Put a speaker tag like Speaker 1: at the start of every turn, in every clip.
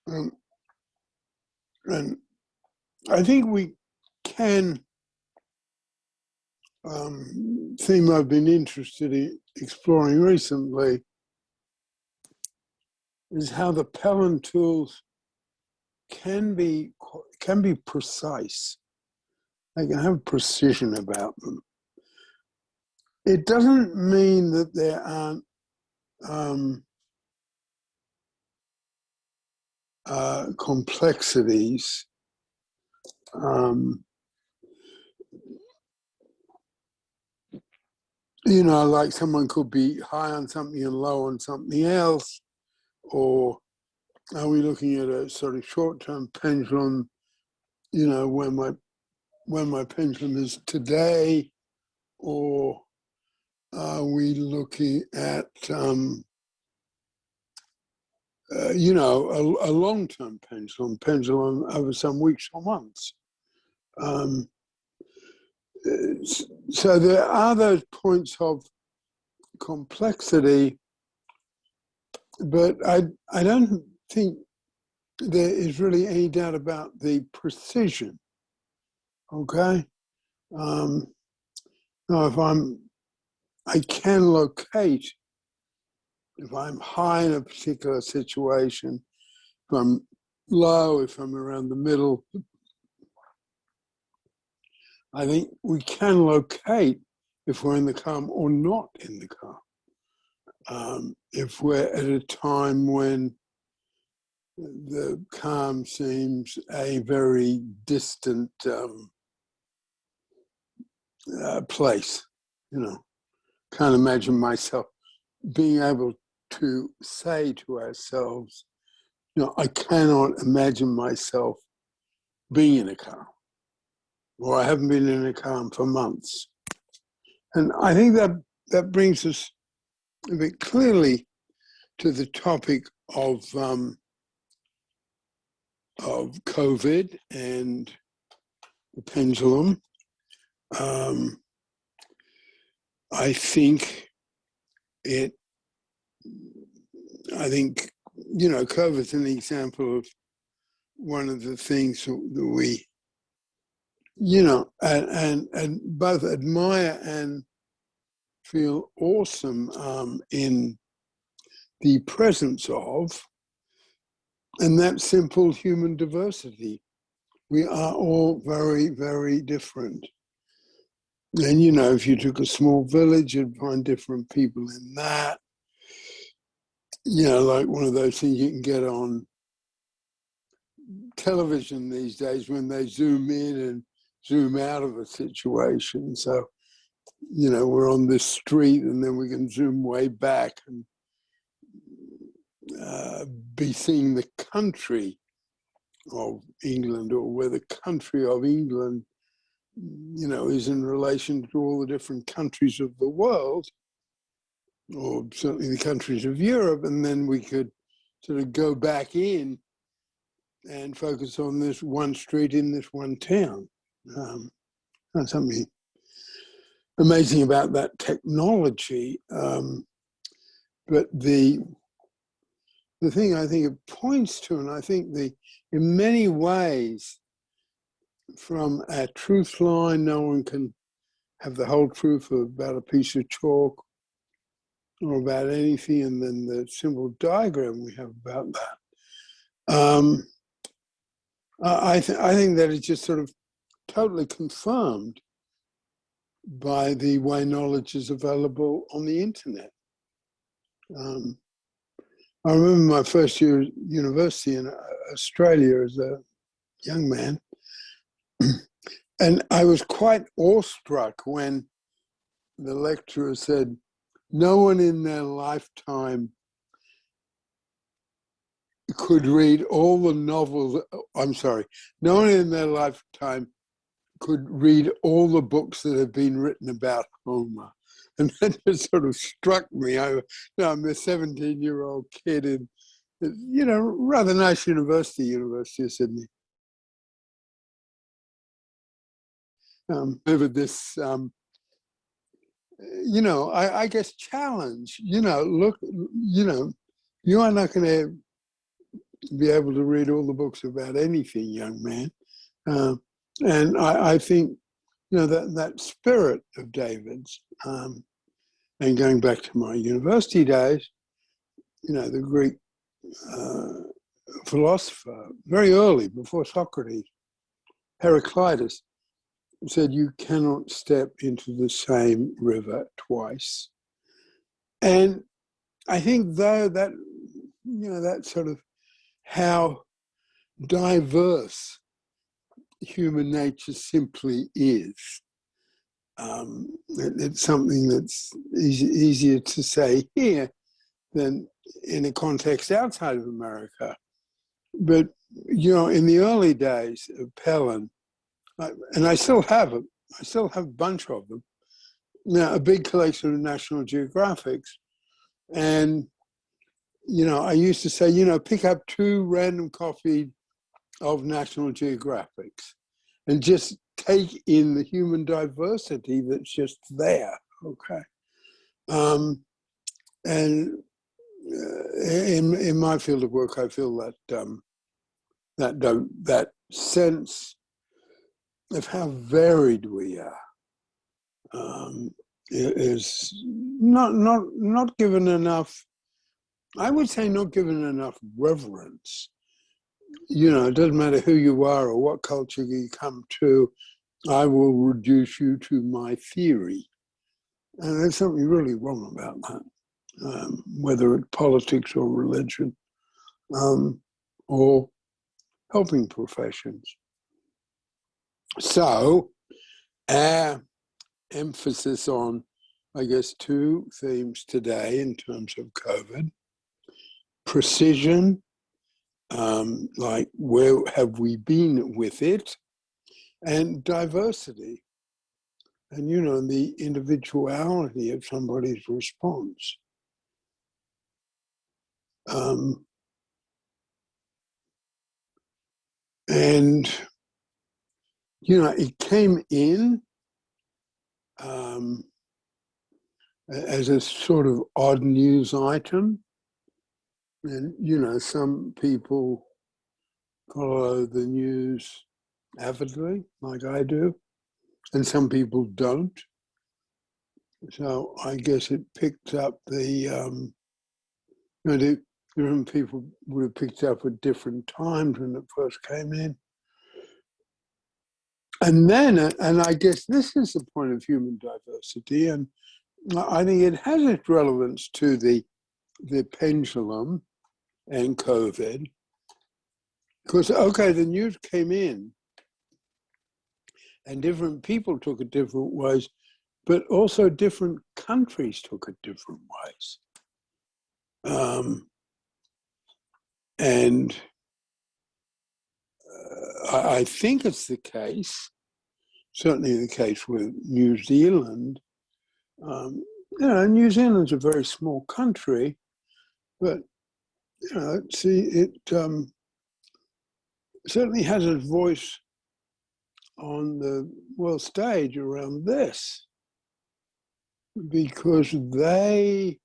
Speaker 1: Um, and I think we can, theme I've been interested in exploring recently is how the Pelham tools can be precise. They can have precision about them. It doesn't mean that there aren't complexities. You know, like someone could be high on something and low on something else, or are we looking at a sort of short-term pendulum, you know, where my pendulum is today, or are we looking at, you know, a long-term pendulum over some weeks or months? So there are those points of complexity, but I don't think there is really any doubt about the precision. Okay. Now, if I can locate, if I'm high in a particular situation, if I'm low, if I'm around the middle, I think we can locate if we're in the calm or not in the calm. If we're at a time when the calm seems a very distant place, you know, can't imagine myself being able to say to ourselves, you know, I cannot imagine myself being in a calm, or I haven't been in a calm for months. And I think that brings us a bit clearly to the topic of COVID and the pendulum. I think, you know, COVID's an example of one of the things that we, you know, and both admire and feel awesome in the presence of, and that simple human diversity. We are all very, very different. And, you know, if you took a small village, you'd find different people in that. You know, like one of those things you can get on television these days when they zoom in and zoom out of a situation. So, you know, we're on this street and then we can zoom way back and be seeing the country of England, or where the country of England, you know, is in relation to all the different countries of the world, or certainly the countries of Europe. And then we could sort of go back in and focus on this one street in this one town. That's something amazing about that technology. But the thing I think it points to, and I think in many ways, from a truth line, no one can have the whole truth about a piece of chalk or about anything, and then the simple diagram we have about that. I think that is just sort of totally confirmed by the way knowledge is available on the internet. I remember my first year at university in Australia as a young man, and I was quite awestruck when the lecturer said, no one in their lifetime could read all the novels, no one in their lifetime could read all the books that have been written about Homer. And that just sort of struck me. I'm a 17-year-old kid in, you know, rather nice University of Sydney. Over this, you know, I guess challenge, you know, look, you know, you are not going to be able to read all the books about anything, young man. And I think, you know, that spirit of David's, and going back to my university days, you know, the Greek philosopher, very early, before Socrates, Heraclitus, said you cannot step into the same river twice. And I think, though, that, you know, that sort of how diverse human nature simply is. It's something that's easier to say here than in a context outside of America. But, you know, in the early days of Pelham, and I still have them, I still have a bunch of them, now a big collection of National Geographics. And, you know, I used to say, you know, pick up 2 random copies of National Geographics and just take in the human diversity that's just there, okay? And in my field of work, I feel that that sense of how varied we are is not given enough, I would say not given enough reverence. You know, it doesn't matter who you are or what culture you come to, I will reduce you to my theory. And there's something really wrong about that, whether it's politics or religion, or helping professions. So our emphasis on, I guess, 2 themes today in terms of COVID: precision, like where have we been with it, and diversity, and, you know, the individuality of somebody's response. And, you know, it came in as a sort of odd news item. And, you know, some people follow the news avidly, like I do, and some people don't. So I guess it picked up the, you know, different people would have picked up at different times when it first came in. And then, and I guess this is the point of human diversity, and I think it has its relevance to the pendulum and COVID, because, okay, the news came in and different people took it different ways, but also different countries took it different ways. And I think it's the case, certainly the case with New Zealand. You know, New Zealand's a very small country, but, you know, it certainly has its voice on the world stage around this, because they,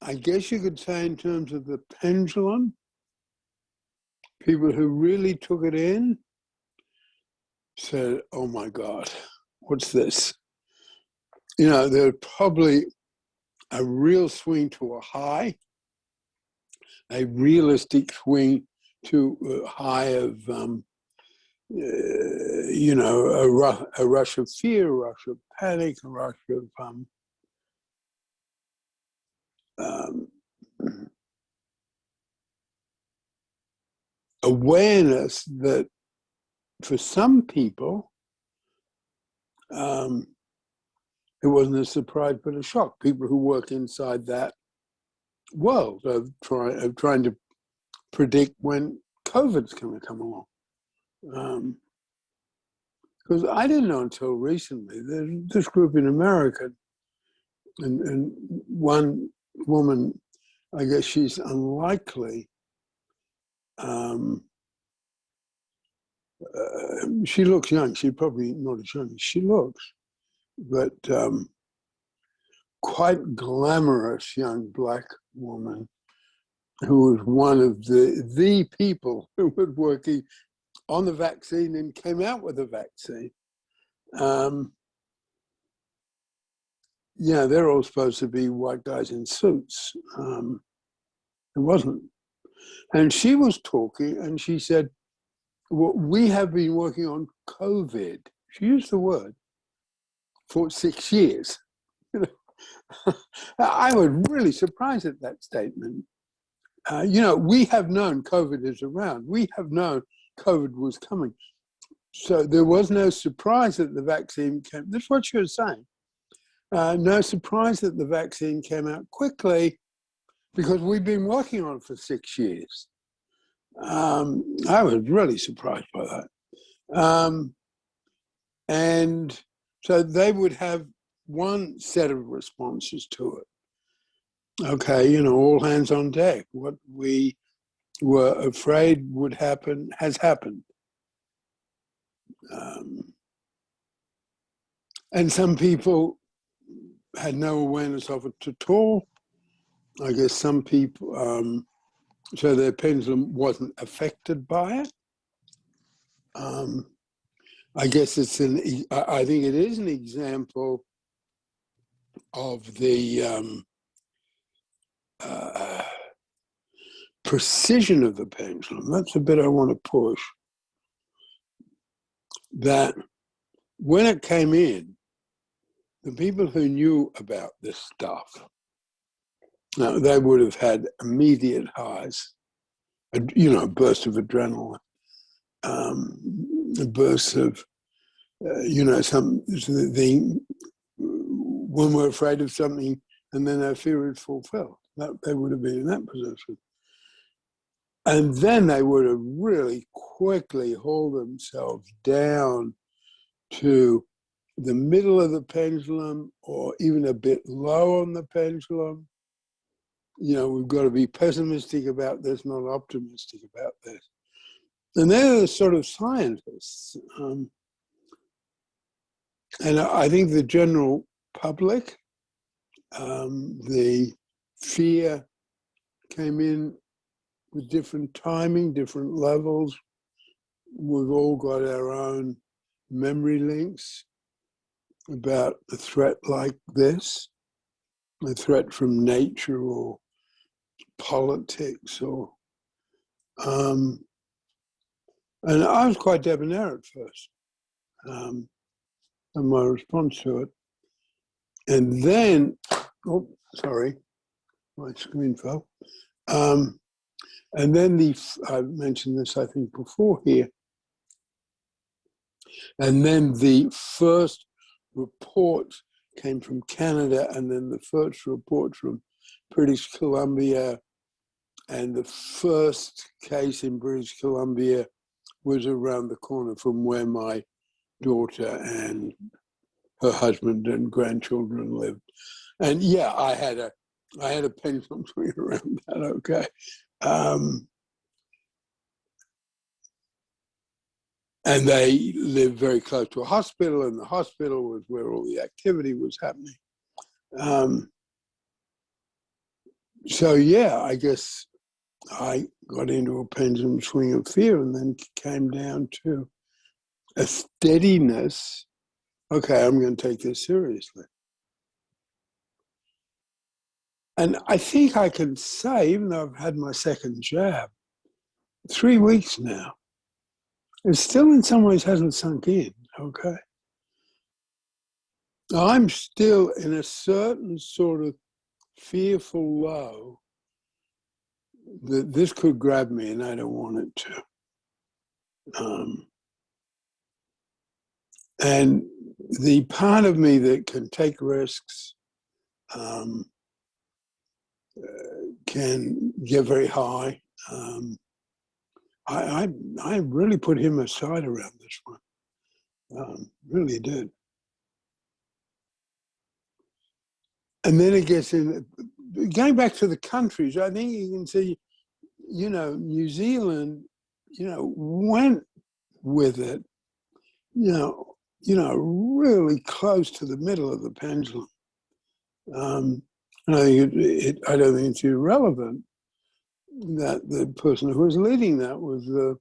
Speaker 1: I guess you could say, in terms of the pendulum, people who really took it in said, oh my God, what's this? You know, there's probably a real swing to a high, a realistic swing to a high of, you know, a rush of fear, a rush of panic, a rush of awareness that for some people, it wasn't a surprise but a shock. People who work inside that world of trying to predict when COVID's going to come along. Because I didn't know until recently, there's this group in America, and one woman, I guess she's unlikely, she looks young, she's probably not as young as she looks, but quite glamorous young Black woman who was one of the people who were working on the vaccine and came out with the vaccine. Yeah, they're all supposed to be white guys in suits. It wasn't. And she was talking and she said, well, we have been working on COVID. She used the word for 6 years. You know, I was really surprised at that statement. You know, we have known COVID is around. We have known COVID was coming. So there was no surprise that the vaccine came. That's what she was saying. No surprise that the vaccine came out quickly because we've been working on it for 6 years. I was really surprised by that. And so they would have one set of responses to it. Okay, you know, all hands on deck. What we were afraid would happen has happened. And some people had no awareness of it at all. I guess some people, so their pendulum wasn't affected by it. I guess I think it is an example of the precision of the pendulum. That's a bit I want to push. That when it came in, the people who knew about this stuff, they would have had immediate highs, you know, a burst of adrenaline, a burst of, you know, when we're afraid of something and then our fear is fulfilled. They would have been in that position. And then they would have really quickly hauled themselves down to the middle of the pendulum or even a bit low on the pendulum. You know, we've got to be pessimistic about this, not optimistic about this. And they're the sort of scientists. And I think the general public, the fear came in with different timing, different levels. We've all got our own memory links about a threat like this, a threat from nature or politics or, and I was quite debonair at first, in my response to it. And then, oh, sorry, my screen fell. And then I mentioned this, I think, before here. And then the first report came from Canada, and then the first report from British Columbia. And the first case in British Columbia was around the corner from where my daughter and her husband and grandchildren lived. And yeah, I had a pendulum swing around that, okay. And they lived very close to a hospital, and the hospital was where all the activity was happening. So yeah, I guess I got into a pendulum swing of fear and then came down to a steadiness. Okay, I'm going to take this seriously. And I think I can say, even though I've had my second jab, 3 weeks now, it still in some ways hasn't sunk in, okay? I'm still in a certain sort of fearful low that this could grab me and I don't want it to. And the part of me that can take risks can get very high. I really put him aside around this one, really did. And then it gets in, going back to the countries, I think you can see, you know, New Zealand, you know, went with it, you know, really close to the middle of the pendulum. And I think I don't think it's irrelevant that the person who was leading that was the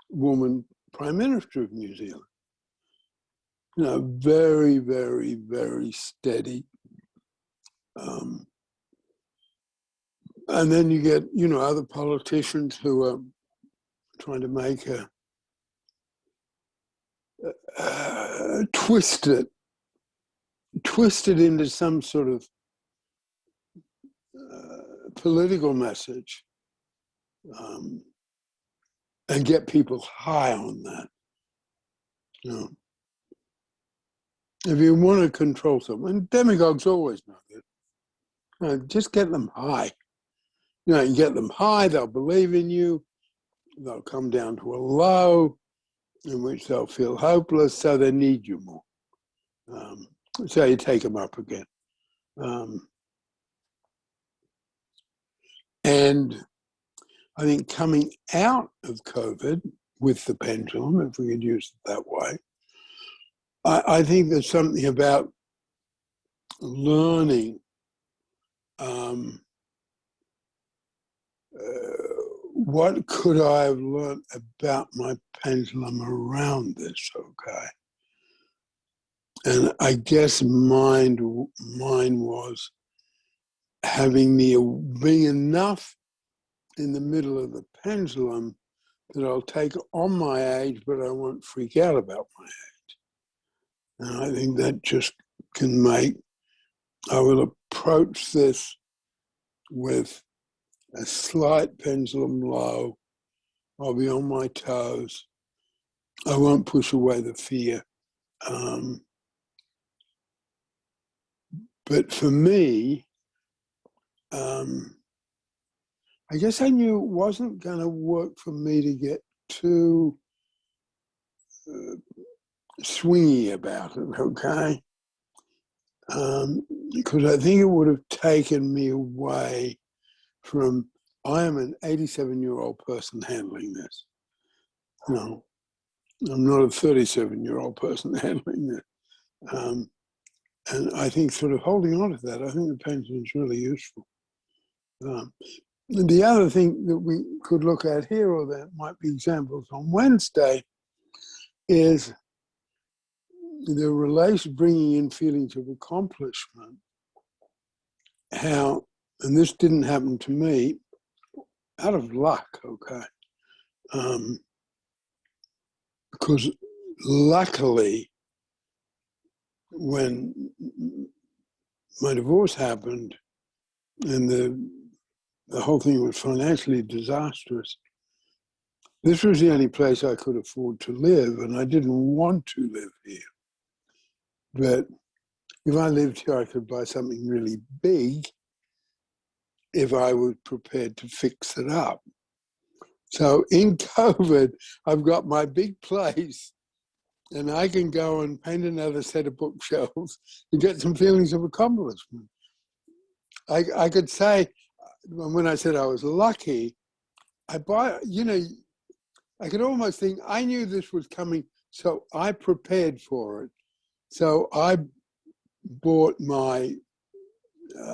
Speaker 1: woman Prime Minister of New Zealand. You know, very, very, very steady. And then you get, you know, other politicians who are trying to make twist it into some sort of political message, and get people high on that. You know, if you want to control someone, demagogues always know that. You know, just get them high. You know, you get them high, they'll believe in you, they'll come down to a low in which they'll feel hopeless, so they need you more. So you take them up again. And I think coming out of COVID with the pendulum, if we could use it that way, I think there's something about learning what could I have learned about my pendulum around this, okay? And I guess mine was being enough in the middle of the pendulum that I'll take on my age, but I won't freak out about my age. And I think that just can make, I will approach this with a slight pendulum low. I'll be on my toes. I won't push away the fear. But for me, I guess I knew it wasn't going to work for me to get too swingy about it, okay? Because I think it would have taken me away from, I am an 87-year-old person handling this. You know, I'm not a 37-year-old person handling this. And I think sort of holding on to that, I think the pendulum is really useful. The other thing that we could look at here, or there might be examples on Wednesday, is the relation, bringing in feelings of accomplishment. How, and this didn't happen to me, out of luck, okay? Because luckily, when my divorce happened and the whole thing was financially disastrous, this was the only place I could afford to live, and I didn't want to live here. But if I lived here, I could buy something really big if I was prepared to fix it up. So in COVID, I've got my big place, and I can go and paint another set of bookshelves and get some feelings of accomplishment. I could say, when I said I was lucky, I could almost think, I knew this was coming, so I prepared for it. So I bought my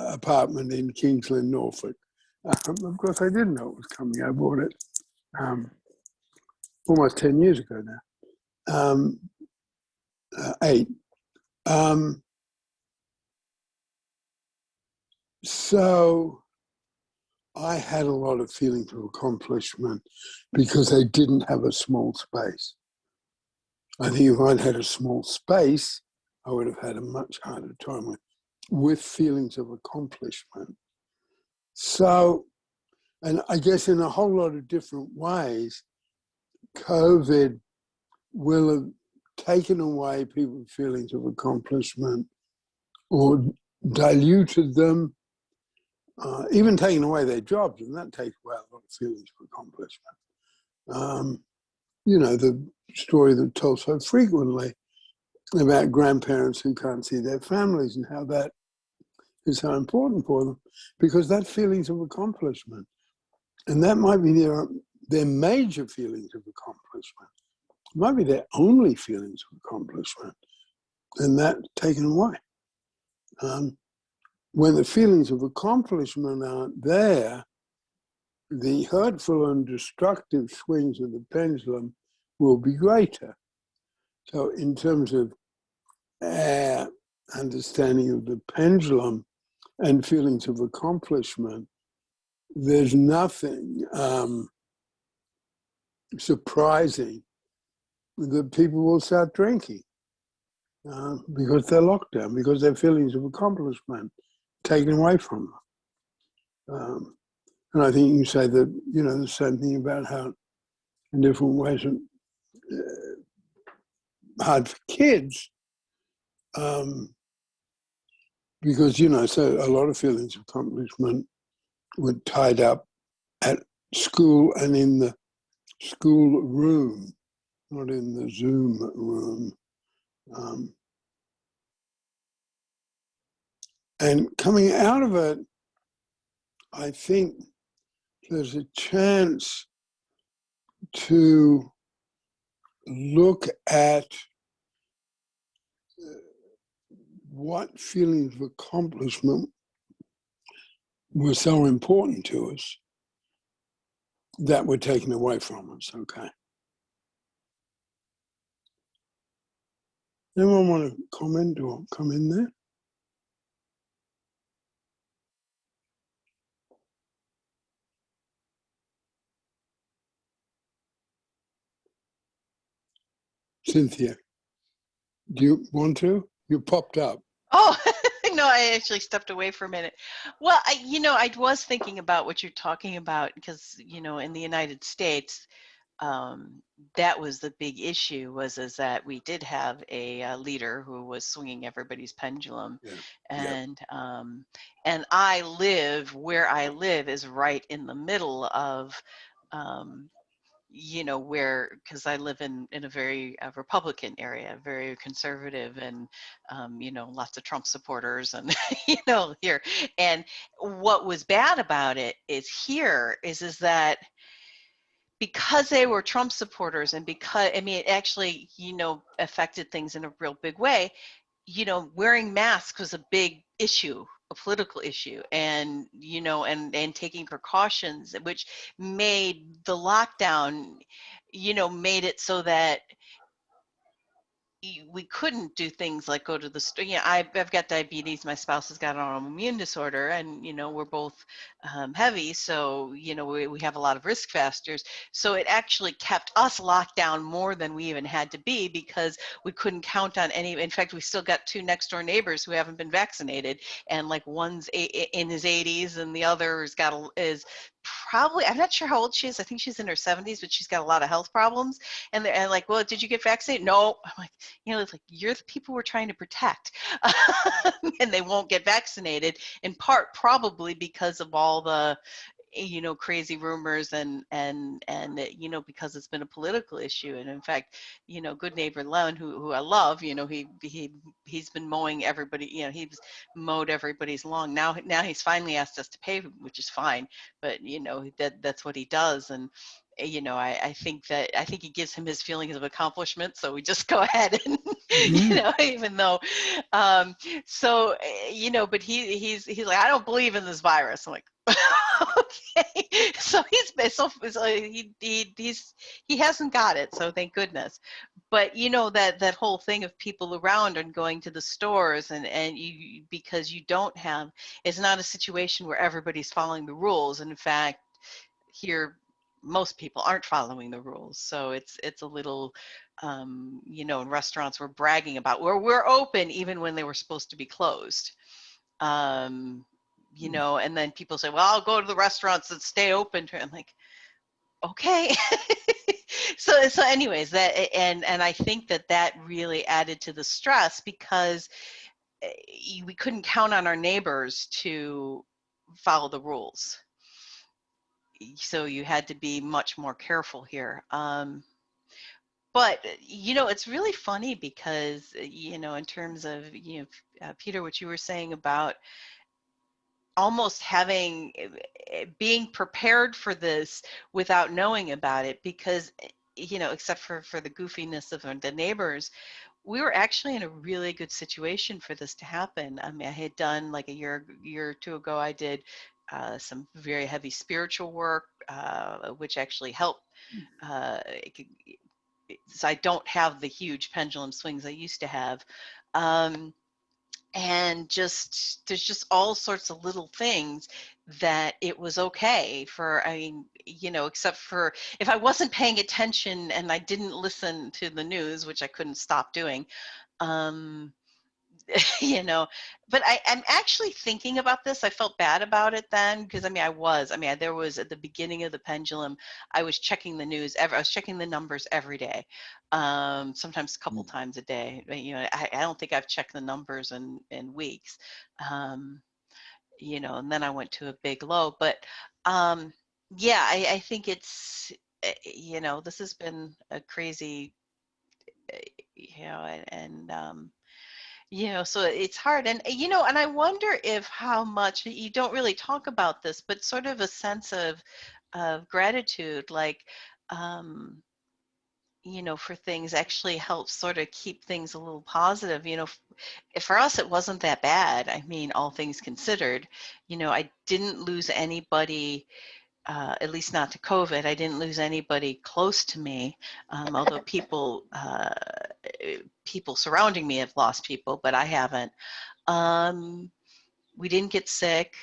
Speaker 1: apartment in Kingsland, Norfolk. Of course, I didn't know it was coming. I bought it almost 10 years ago now, 8. So I had a lot of feelings of accomplishment because I didn't have a small space. I think if I'd had a small space, I would have had a much harder time with feelings of accomplishment. So, and I guess in a whole lot of different ways, COVID will have taken away people's feelings of accomplishment or diluted them, even taking away their jobs, and that takes away a lot of feelings of accomplishment. You know, the story that's told so frequently about grandparents who can't see their families and how that is so important for them, because that feelings of accomplishment, and that might be their major feelings of accomplishment, it might be their only feelings of accomplishment, and that taken away. When the feelings of accomplishment aren't there, the hurtful and destructive swings of the pendulum will be greater. So in terms of understanding of the pendulum and feelings of accomplishment, there's nothing surprising that people will start drinking because they're locked down, because their feelings of accomplishment taken away from them. And I think you can say that, you know, the same thing about how in different ways hard for kids, because, you know, so a lot of feelings of accomplishment were tied up at school and in the school room, not in the Zoom room. And coming out of it, I think there's a chance to look at what feelings of accomplishment were so important to us that were taken away from us, okay? Anyone want to comment or come in there? Cynthia, do you want to? You popped up.
Speaker 2: Oh, no, I actually stepped away for a minute. Well, I was thinking about what you're talking about because, in the United States, that was the big issue is that we did have a leader who was swinging everybody's pendulum.
Speaker 1: Yeah.
Speaker 2: And and where I live is right in the middle of because I live in a very Republican area, very conservative, and lots of Trump supporters, and here. And what was bad about it is that because they were Trump supporters, and because it actually affected things in a real big way. Wearing masks was a big issue, a political issue, and and taking precautions, which made the lockdown, made it so that we couldn't do things like go to the store. I've got diabetes. My spouse has got an autoimmune disorder, and we're both heavy, so we have a lot of risk factors. So it actually kept us locked down more than we even had to be because we couldn't count on any. In fact, we still got two next door neighbors who haven't been vaccinated, and like one's in his 80s, and the other is probably, I'm not sure how old she is. I think she's in her 70s, but she's got a lot of health problems. And they're like, well, did you get vaccinated? No. I'm like, it's like, you're the people we're trying to protect. And they won't get vaccinated, in part probably because of all the crazy rumors and because it's been a political issue. And in fact, good neighbor Len, who I love, he's been mowing everybody, he's mowed everybody's lawn. Now he's finally asked us to pay, which is fine, but that's what he does. And I think he gives him his feelings of accomplishment, so we just go ahead and even though so but he's like, I don't believe in this virus. I'm like, okay. So he hasn't got it, so thank goodness. But that whole thing of people around and going to the stores and you, because you don't have, it's not a situation where everybody's following the rules. And in fact, here most people aren't following the rules, so it's a little in restaurants we're bragging about where we're open even when they were supposed to be closed. And then people say, well, I'll go to the restaurants that stay open. I'm like, okay. so anyways, that and I think that really added to the stress because we couldn't count on our neighbors to follow the rules. So you had to be much more careful here. But it's really funny because in terms of Peter, what you were saying about almost being prepared for this without knowing about it, because except for the goofiness of the neighbors, we were actually in a really good situation for this to happen. I mean, I had done like a year or two ago, I did some very heavy spiritual work, which actually helped. So I don't have the huge pendulum swings I used to have. And there's just all sorts of little things that it was okay for. I mean, except for if I wasn't paying attention and I didn't listen to the news, which I couldn't stop doing. um but I'm actually thinking about this. I felt bad about it then, because there was at the beginning of the pendulum, I was checking the news I was checking the numbers every day, sometimes a couple times a day. But, I don't think I've checked the numbers in weeks. um and then I went to a big low. But yeah, I think it's this has been a crazy, and so it's hard. And, and I wonder if how much you don't really talk about this, but sort of a sense of gratitude, like, for things actually helps sort of keep things a little positive. For us, it wasn't that bad. I mean, all things considered, I didn't lose anybody, at least not to COVID. I didn't lose anybody close to me, although people surrounding me have lost people, but I haven't. We didn't get sick.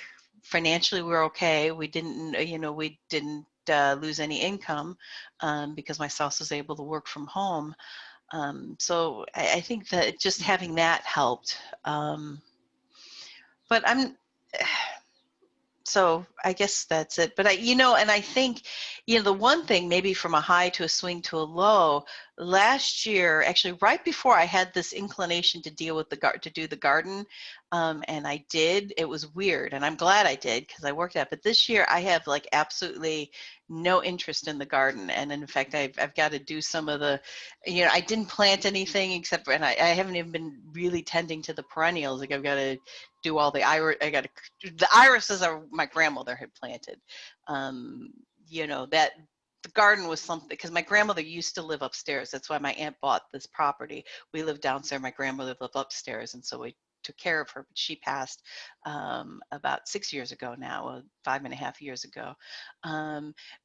Speaker 2: Financially, we're okay. We didn't lose any income, because my spouse was able to work from home. So I think that just having that helped. But so I guess that's it. But and I think, the one thing, maybe from a high to a swing to a low, last year, actually right before I had this inclination to deal with to do the garden, and I did. It was weird, and I'm glad I did, because I worked out. But this year I have like absolutely no interest in the garden, and in fact I've got to do some of the, I didn't plant anything except for, and I haven't even been really tending to the perennials. Like I've got to do all the the irises are my grandmother had planted. That the garden was something, because my grandmother used to live upstairs. That's why my aunt bought this property. We lived downstairs, my grandmother lived upstairs, and so we took care of her. But she passed about 6 years ago now, 5.5 years ago.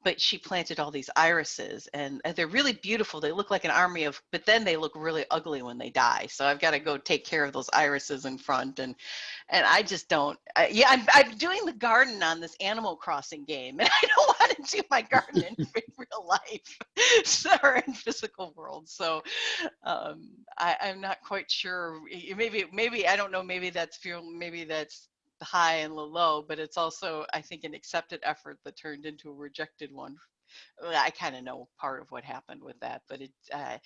Speaker 2: But she planted all these irises, and they're really beautiful. They look like an army of, but then they look really ugly when they die. So I've got to go take care of those irises in front, and I just don't. I'm doing the garden on this Animal Crossing game, and I don't want to do my garden in real life or in physical world. So I'm not quite sure. Maybe I don't know. Maybe that's the high and the low, but it's also, I think, an accepted effort that turned into a rejected one. I kind of know part of what happened with that, but I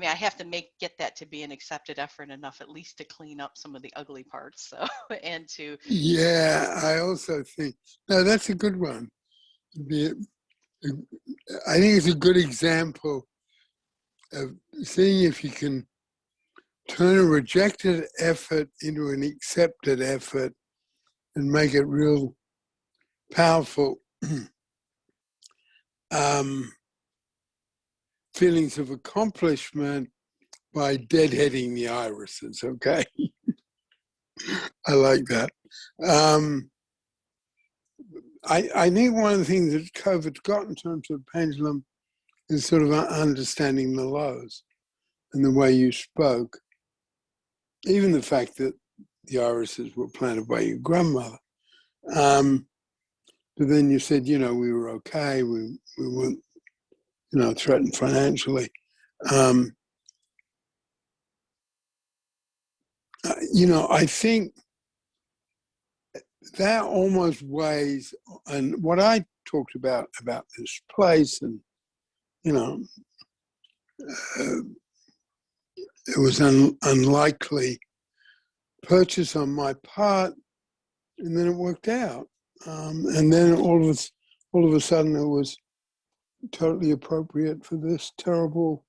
Speaker 2: have to get that to be an accepted effort enough, at least to clean up some of the ugly parts. So, and to.
Speaker 1: Yeah, I also think, no, that's a good one. I think it's a good example of seeing if you can turn a rejected effort into an accepted effort and make it real powerful. Feelings of accomplishment by deadheading the irises, okay? I like that. I think one of the things that COVID's got in terms of pendulum is sort of understanding the lows and the way you spoke. Even the fact that the irises were planted by your grandmother. But then you said, we were okay, we weren't, threatened financially. I think that almost weighs, and what I talked about this place, and, it was an unlikely purchase on my part, and then it worked out. And then all of a sudden it was totally appropriate for this terrible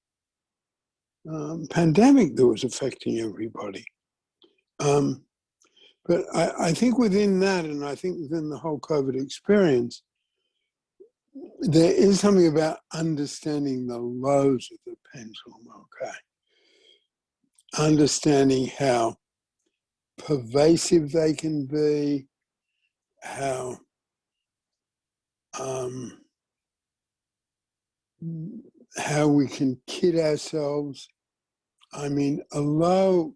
Speaker 1: pandemic that was affecting everybody. But I think within that, and I think within the whole COVID experience, there is something about understanding the lows of the pendulum, okay? Understanding how pervasive they can be, how how we can kid ourselves. I mean, a low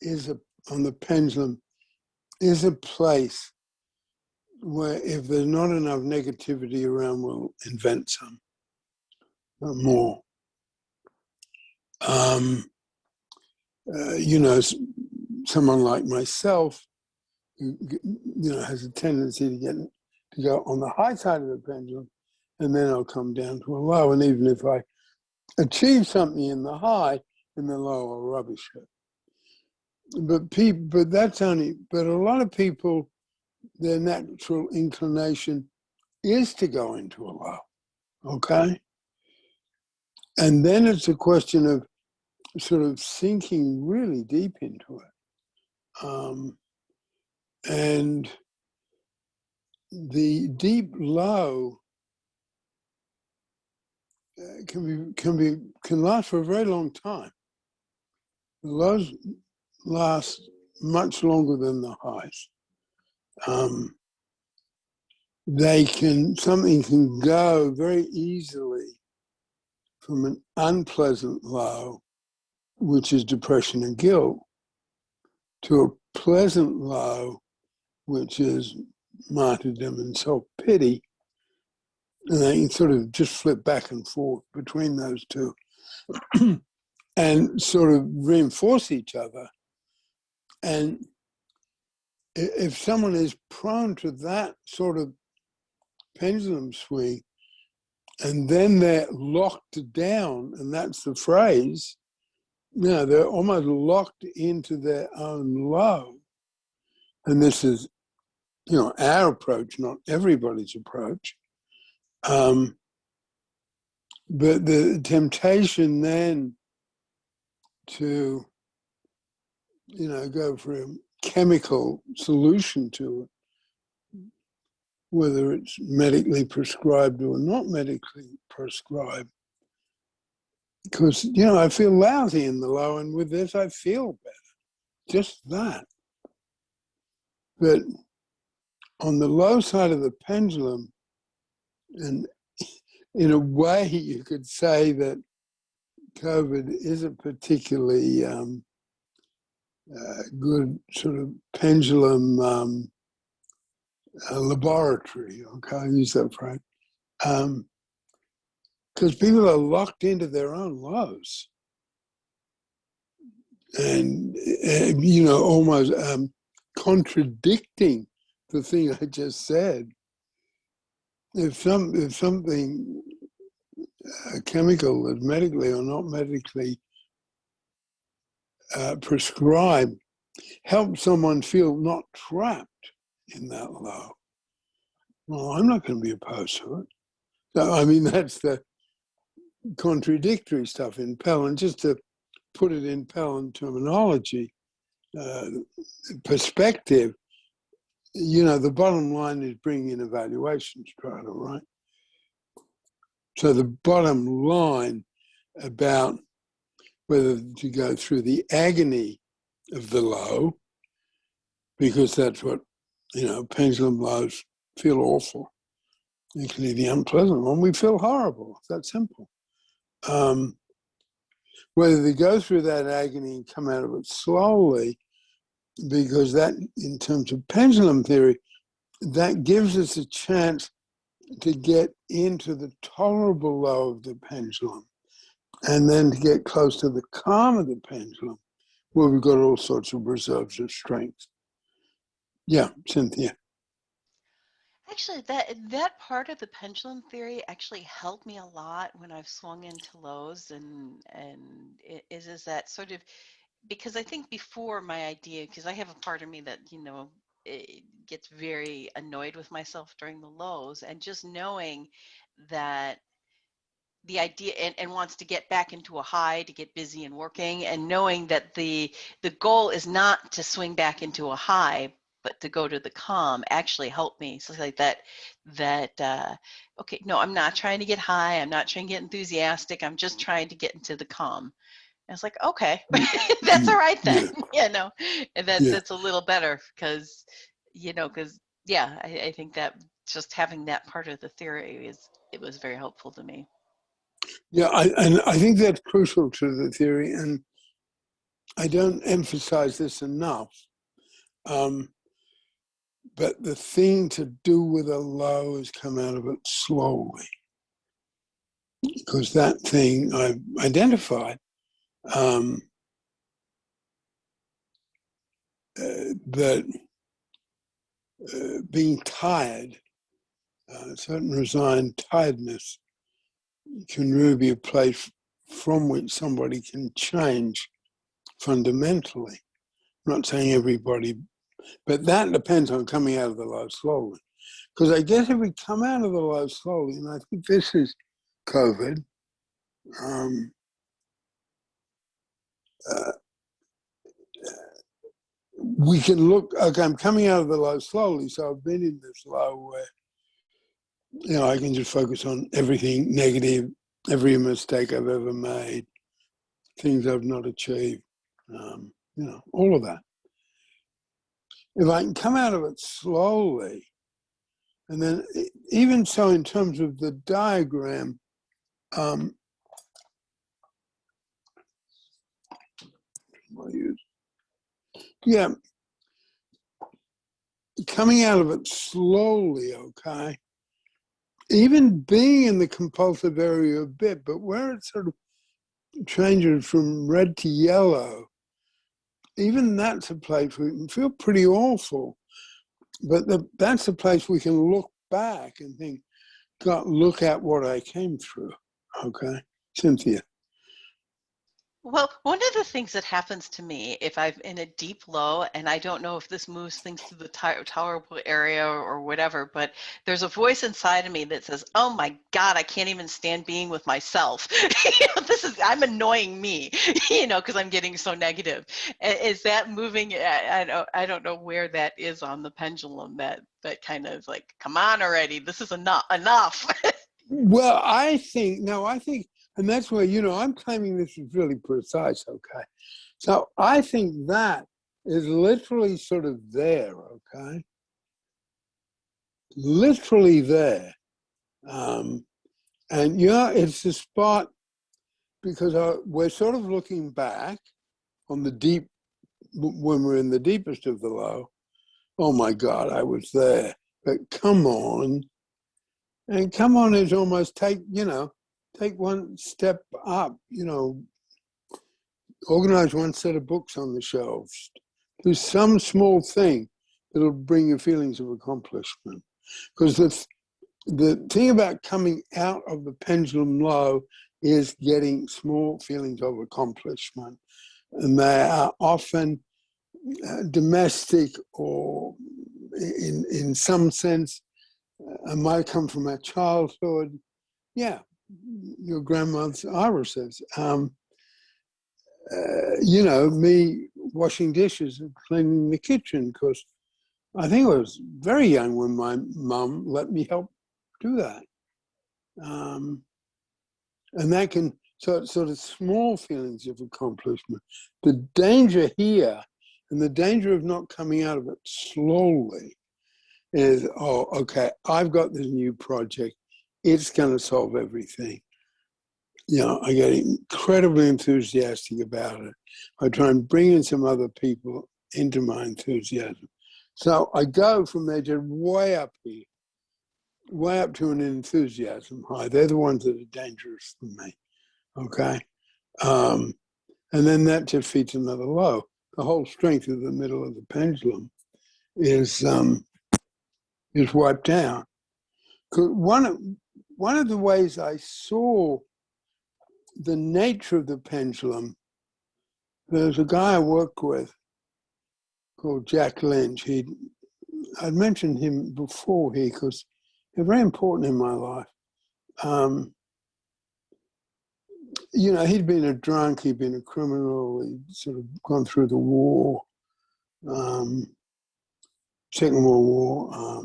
Speaker 1: is on the pendulum is a place where if there's not enough negativity around, we'll invent some more. You know, someone like myself, you know, has a tendency to go on the high side of the pendulum, and then I'll come down to a low. And even if I achieve something in the high, in the low, I'll rubbish it. But that's only. But a lot of people, their natural inclination is to go into a low. Okay, and then it's a question of sort of sinking really deep into it. And the deep low can last for a very long time. The lows last much longer than the highs. Something can go very easily from an unpleasant low, which is depression and guilt, to a pleasant low, which is martyrdom and self-pity. And they can sort of just flip back and forth between those two and sort of reinforce each other. And if someone is prone to that sort of pendulum swing, and then they're locked down, and that's the phrase, you know, they're almost locked into their own low. And this is, you know, our approach, not everybody's approach. But the temptation then to, you know, go for a chemical solution to it, whether it's medically prescribed or not medically prescribed. Because, you know, I feel lousy in the low, and with this I feel better. Just that. But on the low side of the pendulum, and in a way you could say that COVID is a particularly good sort of pendulum laboratory, okay, I'll use that phrase. Because people are locked into their own lows. And, you know, almost contradicting the thing I just said. If something chemical that's medically or not medically prescribed helps someone feel not trapped in that low, well, I'm not going to be opposed to it. So, I mean, that's the contradictory stuff in Pelham. Just to put it in Pelham terminology, perspective, you know, the bottom line is bringing in evaluation strata, right? So the bottom line about whether to go through the agony of the low, because that's what, you know, pendulum lows feel awful. Actually, the unpleasant one, we feel horrible. It's that simple. Whether they go through that agony and come out of it slowly, because that, in terms of pendulum theory, that gives us a chance to get into the tolerable low of the pendulum, and then to get close to the calm of the pendulum, where we've got all sorts of reserves of strength. Yeah, Cynthia.
Speaker 2: Actually, that part of the pendulum theory actually helped me a lot when I've swung into lows, and it is that sort of, because I think before my idea, because I have a part of me that, you know, it gets very annoyed with myself during the lows, and just knowing that the idea, and wants to get back into a high to get busy and working, and knowing that the goal is not to swing back into a high, but to go to the calm, actually helped me. So like okay, no, I'm not trying to get high, I'm not trying to get enthusiastic, I'm just trying to get into the calm. And it's like, okay, that's all right then.
Speaker 1: Yeah.
Speaker 2: You know, and
Speaker 1: Yeah.
Speaker 2: that's a little better, because, you know, because, yeah, I think that just having that part of the theory it was very helpful to me.
Speaker 1: Yeah, and I think that's crucial to the theory, and I don't emphasize this enough. But the thing to do with a low is come out of it slowly, because that thing I've identified, that being tired, certain resigned tiredness can really be a place from which somebody can change fundamentally. I'm not saying everybody, but that depends on coming out of the low slowly. Because I guess if we come out of the low slowly, and I think this is COVID, we can look, okay, I'm coming out of the low slowly, so I've been in this low where, you know, I can just focus on everything negative, every mistake I've ever made, things I've not achieved, you know, all of that. If I can come out of it slowly, and then even so in terms of the diagram, yeah, coming out of it slowly, okay, even being in the compulsive area a bit, but where it sort of changes from red to yellow, even that's a place we can feel pretty awful, but that's a place we can look back and think, God, look at what I came through, okay? Cynthia.
Speaker 2: Well, one of the things that happens to me if I'm in a deep low, and I don't know if this moves things through the tolerable area or whatever, but there's a voice inside of me that says, "Oh my God, I can't even stand being with myself." I'm annoying me, because I'm getting so negative. Is that moving? I don't know where that is on the pendulum. That kind of like, come on already, this is enough.
Speaker 1: Well, I think, and that's where, I'm claiming this is really precise, okay? So I think that is literally sort of there, okay? Literally there. And it's the spot because we're sort of looking back on the deep, when we're in the deepest of the low. Oh my God, I was there. But come on. And come on is almost take one step up, organize one set of books on the shelves. Do some small thing that'll bring you feelings of accomplishment. Because the thing about coming out of the pendulum low is getting small feelings of accomplishment. And they are often domestic or in some sense, might come from our childhood. Yeah, your grandmother's irises. Me washing dishes and cleaning the kitchen, because I think I was very young when my mum let me help do that. And that can sort of small feelings of accomplishment. The danger here, and the danger of not coming out of it slowly, is, oh, okay, I've got this new project. It's going to solve everything. I get incredibly enthusiastic about it. I try and bring in some other people into my enthusiasm. So I go from there just way up here, way up to an enthusiasm high. They're the ones that are dangerous for me, okay? And then that defeats another low. The whole strength of the middle of the pendulum is wiped out. One of the ways I saw the nature of the pendulum, there's a guy I work with called Jack Lynch. I'd mentioned him before here because he's very important in my life. He'd been a drunk, he'd been a criminal, he'd sort of gone through the war, Second World War,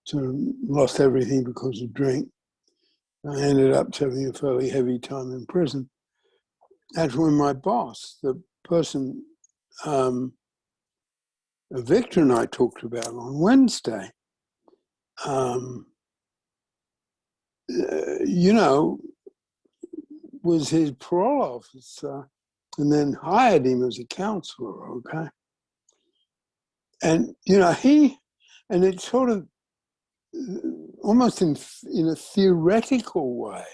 Speaker 1: sort of lost everything because of drink. I ended up having a fairly heavy time in prison. That's when my boss, the person Victor and I talked about on Wednesday, you know, was his parole officer and then hired him as a counselor, okay? And, you know, and it's sort of almost in a theoretical way,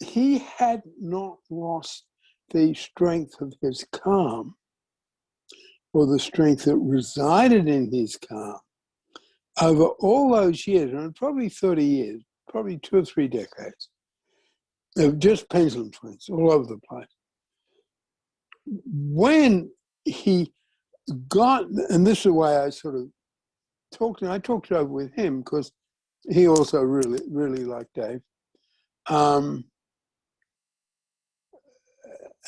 Speaker 1: he had not lost the strength of his calm or the strength that resided in his calm over all those years, and probably 30 years, probably 2 or 3 decades, of just pendulum swings all over the place. When he got, and this is the way I sort of I talked it over with him because he also really liked Dave. And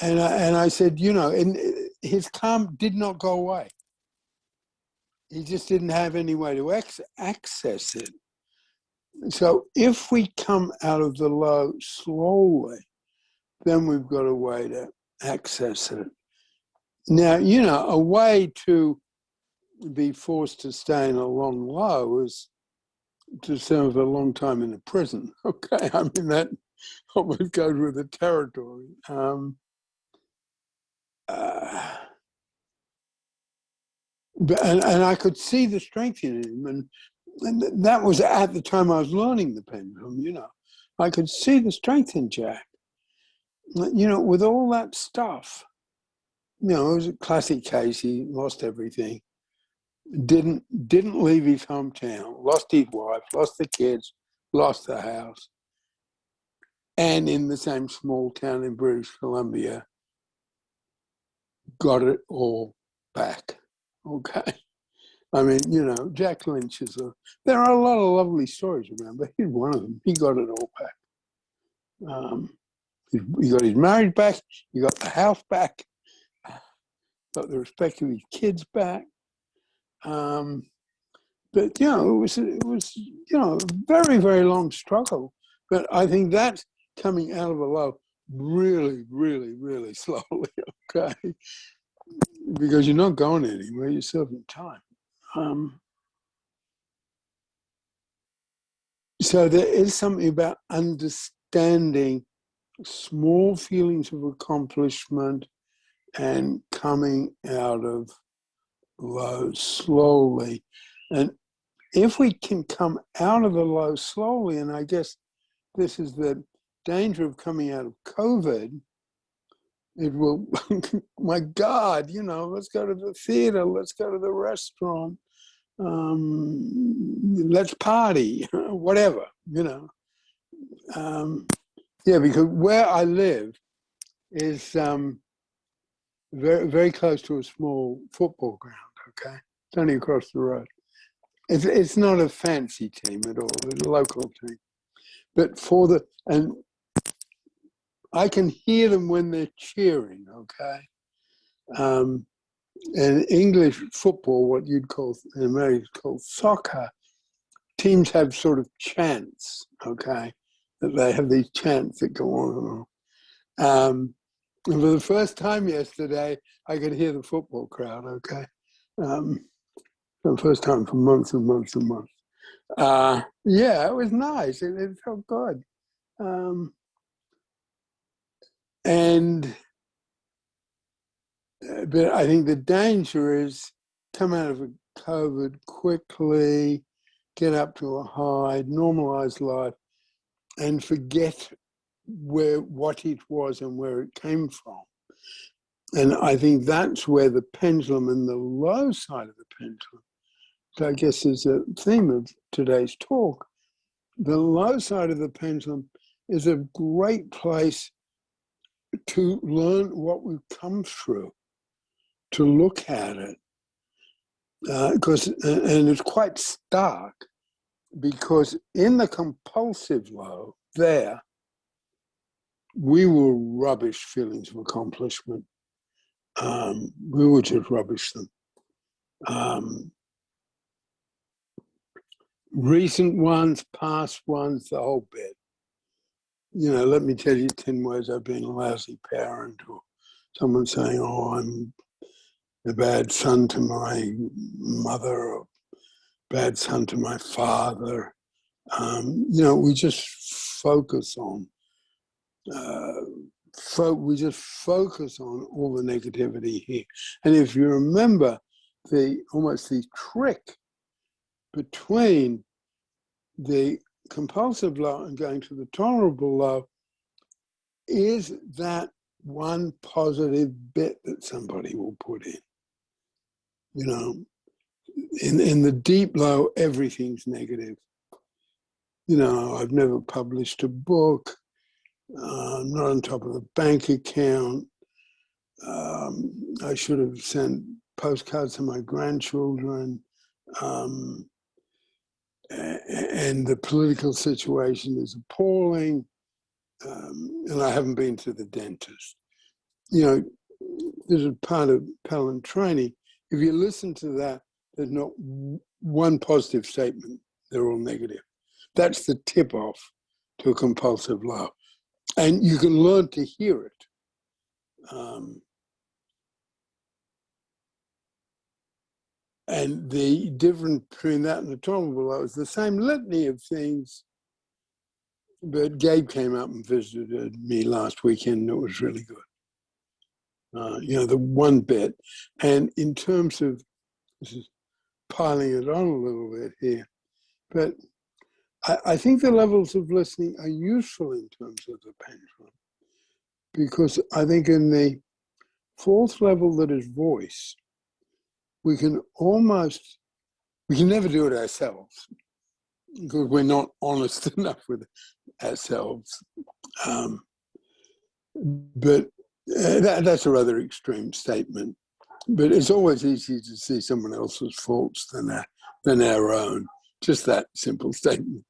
Speaker 1: I said, you know, and his calm did not go away. He just didn't have any way to access it. So if we come out of the low slowly, then we've got a way to access it. Now, you know, a way to be forced to stay in a long low is to serve a long time in a prison. Okay, I mean, that almost goes with the territory. And I could see the strength in him. And that was at the time I was learning the pendulum, you know. I could see the strength in Jack. You know, with all that stuff, you know, it was a classic case. He lost everything. Didn't leave his hometown, lost his wife, lost the kids, lost the house. And in the same small town in British Columbia, got it all back. Okay. I mean, you know, Jack Lynch there are a lot of lovely stories around, but he's one of them. He got it all back. He got his marriage back, he got the house back, got the respect of his kids back. But, you know, it was, you know, a very, very long struggle. But I think that's coming out of a low really, really, really slowly, okay? Because you're not going anywhere, you're serving time. So there is something about understanding small feelings of accomplishment and coming out of low slowly. And if we can come out of the low slowly, and I guess this is the danger of coming out of COVID, it will, my God, you know, let's go to the theater, let's go to the restaurant, let's party, whatever, you know. Yeah, because where I live is very, very close to a small football ground, okay? It's only across the road. It's not a fancy team at all, it's a local team. But and I can hear them when they're cheering, okay? And English football, what you'd call, in America, called soccer, teams have sort of chants, okay? That they have these chants that go on and on. And for the first time yesterday, I could hear the football crowd, okay? For the first time for months and months and months. Yeah, it was nice. It felt good. But I think the danger is come out of a COVID quickly, get up to a high, normalize life, and forget what it was and where it came from. And I think that's where the pendulum and the low side of the pendulum, so I guess is a theme of today's talk, the low side of the pendulum is a great place to learn what we've come through, to look at it. And it's quite stark, because in the compulsive low there, we were rubbish feelings of accomplishment. We would just rubbish them. Recent ones, past ones, the whole bit. You know, let me tell you 10 ways I've been a lousy parent, or someone saying, oh, I'm a bad son to my mother, or bad son to my father. You know, we just focus on, we just focus on all the negativity here. And if you remember, almost the trick between the compulsive low and going to the tolerable low is that one positive bit that somebody will put in. You know, in the deep low, everything's negative. You know, I've never published a book. I'm not on top of the bank account. I should have sent postcards to my grandchildren. And the political situation is appalling. And I haven't been to the dentist. You know, there's a part of Pelham training. If you listen to that, there's not one positive statement. They're all negative. That's the tip-off to a compulsive low. And you can learn to hear it. And the difference between that and the tolerable low is the same litany of things. But Gabe came up and visited me last weekend, and it was really good. You know, the one bit. And in terms of, this is piling it on a little bit here, but I think the levels of listening are useful in terms of the pendulum, because I think in the fourth level that is voice, we can never do it ourselves because we're not honest enough with ourselves. But that's a rather extreme statement. But it's always easier to see someone else's faults than our own. Just that simple statement.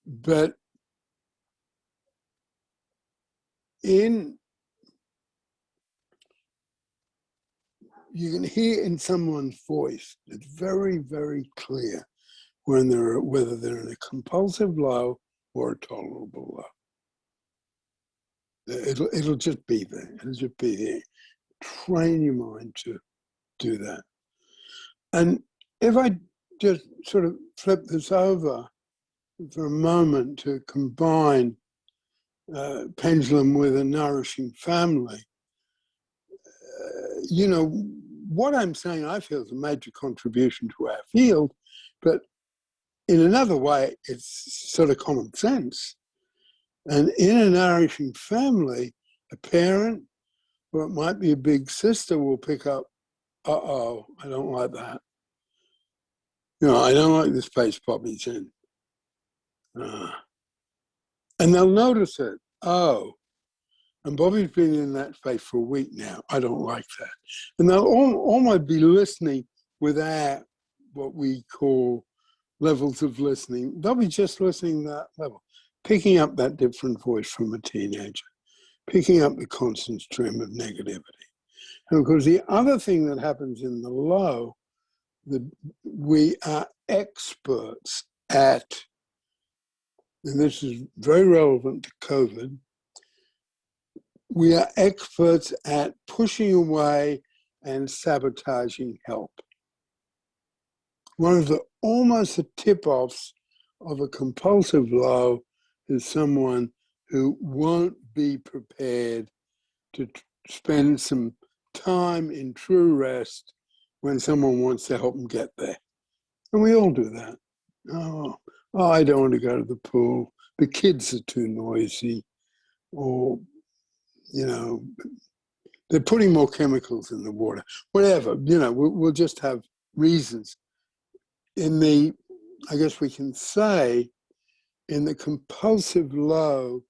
Speaker 1: But you can hear in someone's voice, it's very, very clear whether they're in a compulsive low or a tolerable low. It'll just be there. It'll just be there. Train your mind to do that. And if I just sort of flip this over for a moment to combine pendulum with a nourishing family, you know, what I'm saying I feel is a major contribution to our field, but in another way, it's sort of common sense. And in a nourishing family, a parent, or it might be a big sister, will pick up, uh-oh, I don't like that. You know, I don't like the space Bobby's in. And they'll notice it. Oh, and Bobby's been in that space for a week now. I don't like that. And they'll almost be listening without what we call levels of listening. They'll be just listening that level, picking up that different voice from a teenager, picking up the constant stream of negativity. And of course, the other thing that happens in the low, we are experts at, and this is very relevant to COVID, we are experts at pushing away and sabotaging help. One of the almost the tip-offs of a compulsive low is someone who won't be prepared to spend some time in true rest when someone wants to help them get there. And we all do that. Oh, I don't want to go to the pool. The kids are too noisy. Or, you know, they're putting more chemicals in the water. Whatever, you know, we'll just have reasons. I guess we can say, in the compulsive low,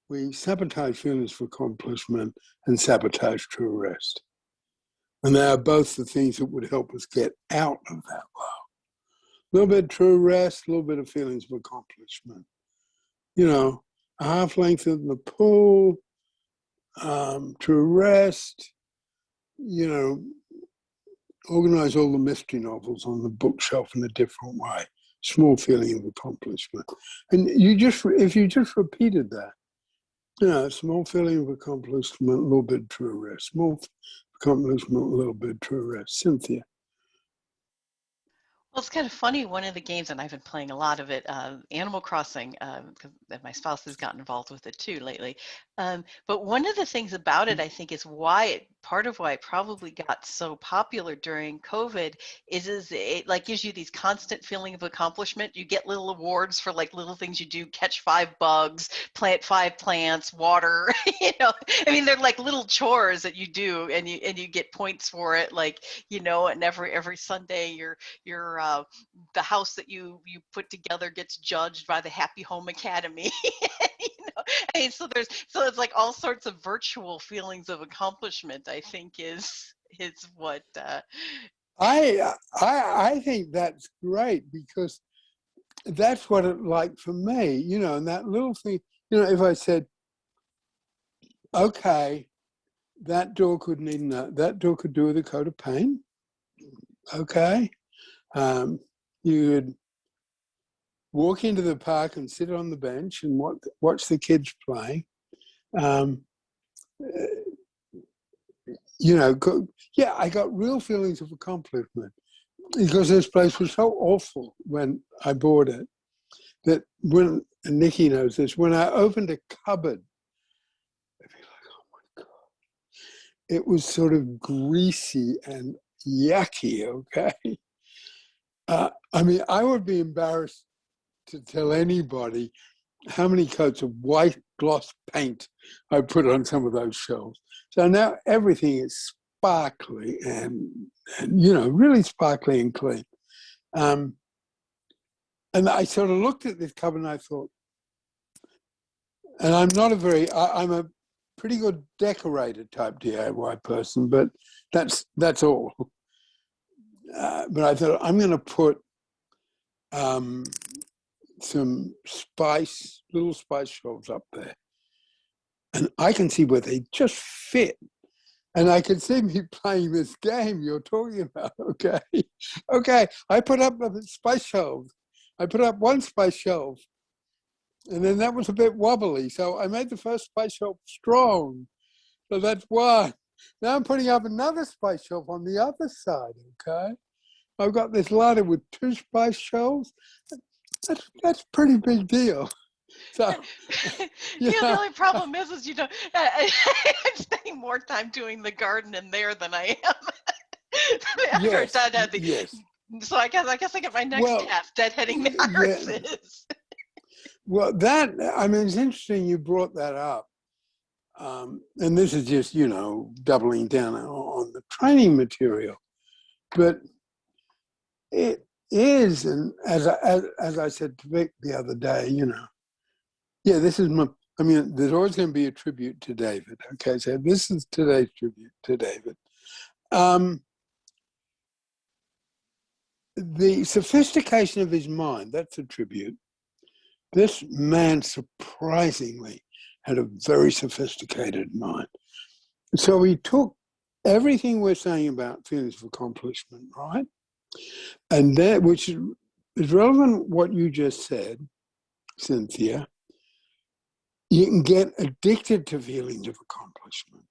Speaker 1: we sabotage feelings for accomplishment and sabotage true rest. And they are both the things that would help us get out of that low. A little bit of true rest, a little bit of feelings of accomplishment. You know, a half length in the pool, true rest, you know, organize all the mystery novels on the bookshelf in a different way. Small feeling of accomplishment. And if you just repeated that, you know, small feeling of accomplishment, a little bit of true rest. Small accomplishment, a little bit of true rest. Cynthia.
Speaker 2: Well, it's kind of funny. One of the games, and I've been playing a lot of it, Animal Crossing, because my spouse has gotten involved with it too lately. But one of the things about it, I think, is part of why it probably got so popular during COVID is it like gives you these constant feeling of accomplishment. You get little awards for like little things you do: catch 5 bugs, plant 5 plants, water. I mean, they're like little chores that you do, and you get points for it. Like, and every Sunday your the house that you put together gets judged by the Happy Home Academy. I mean, so it's like all sorts of virtual feelings of accomplishment, I think is what
Speaker 1: I think that's great, because that's what it like for me, and that little thing, if I said, okay, that door could that door could do with a coat of paint. Okay. You would walk into the park and sit on the bench and watch the kids play. Um, I got real feelings of accomplishment, because this place was so awful when I bought it, that and Nikki knows this, when I opened a cupboard, I'd be like, oh my God. It was sort of greasy and yucky, okay? I mean, I would be embarrassed to tell anybody how many coats of white gloss paint I put on some of those shelves. So now everything is sparkly and really sparkly and clean. And I sort of looked at this cupboard and I thought, and I'm a pretty good decorated type DIY person, but that's all. But I thought, I'm going to put some little spice shelves up there. And I can see where they just fit. And I can see me playing this game you're talking about, okay? Okay, I put up the spice shelves. I put up one spice shelf, and then that was a bit wobbly. So I made the first spice shelf strong. So that's one. Now I'm putting up another spice shelf on the other side, okay? I've got this ladder with 2 spice shelves. That's a pretty big deal. So,
Speaker 2: the only problem is you don't. I'm spending more time doing the garden in there than I am after
Speaker 1: yes.
Speaker 2: So I guess I get my next task: deadheading the irises.
Speaker 1: Well, it's interesting you brought that up. And this is just, doubling down on the training material. But it is, and as I said to Vic the other day, this is there's always going to be a tribute to David. Okay, so this is today's tribute to David. The sophistication of his mind, that's a tribute. This man surprisingly had a very sophisticated mind. So he took everything we're saying about feelings of accomplishment, right? And that, which is relevant what you just said, Cynthia, you can get addicted to feelings of accomplishment.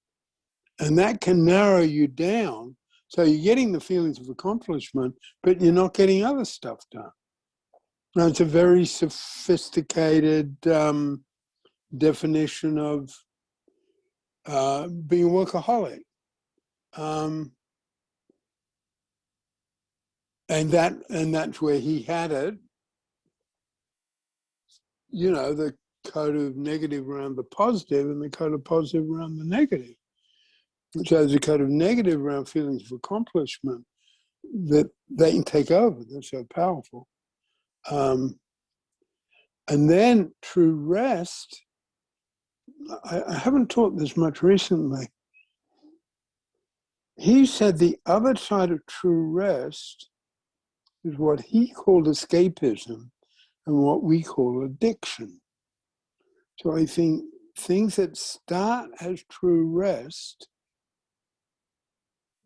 Speaker 1: And that can narrow you down. So you're getting the feelings of accomplishment, but you're not getting other stuff done. Now, it's a very sophisticated definition of being a workaholic. And that's where he had it, the code of negative around the positive and the code of positive around the negative. So there's a code of negative around feelings of accomplishment that they can take over. They're so powerful. And then true rest, I haven't taught this much recently. He said the other side of true rest is what he called escapism and what we call addiction. So I think things that start as true rest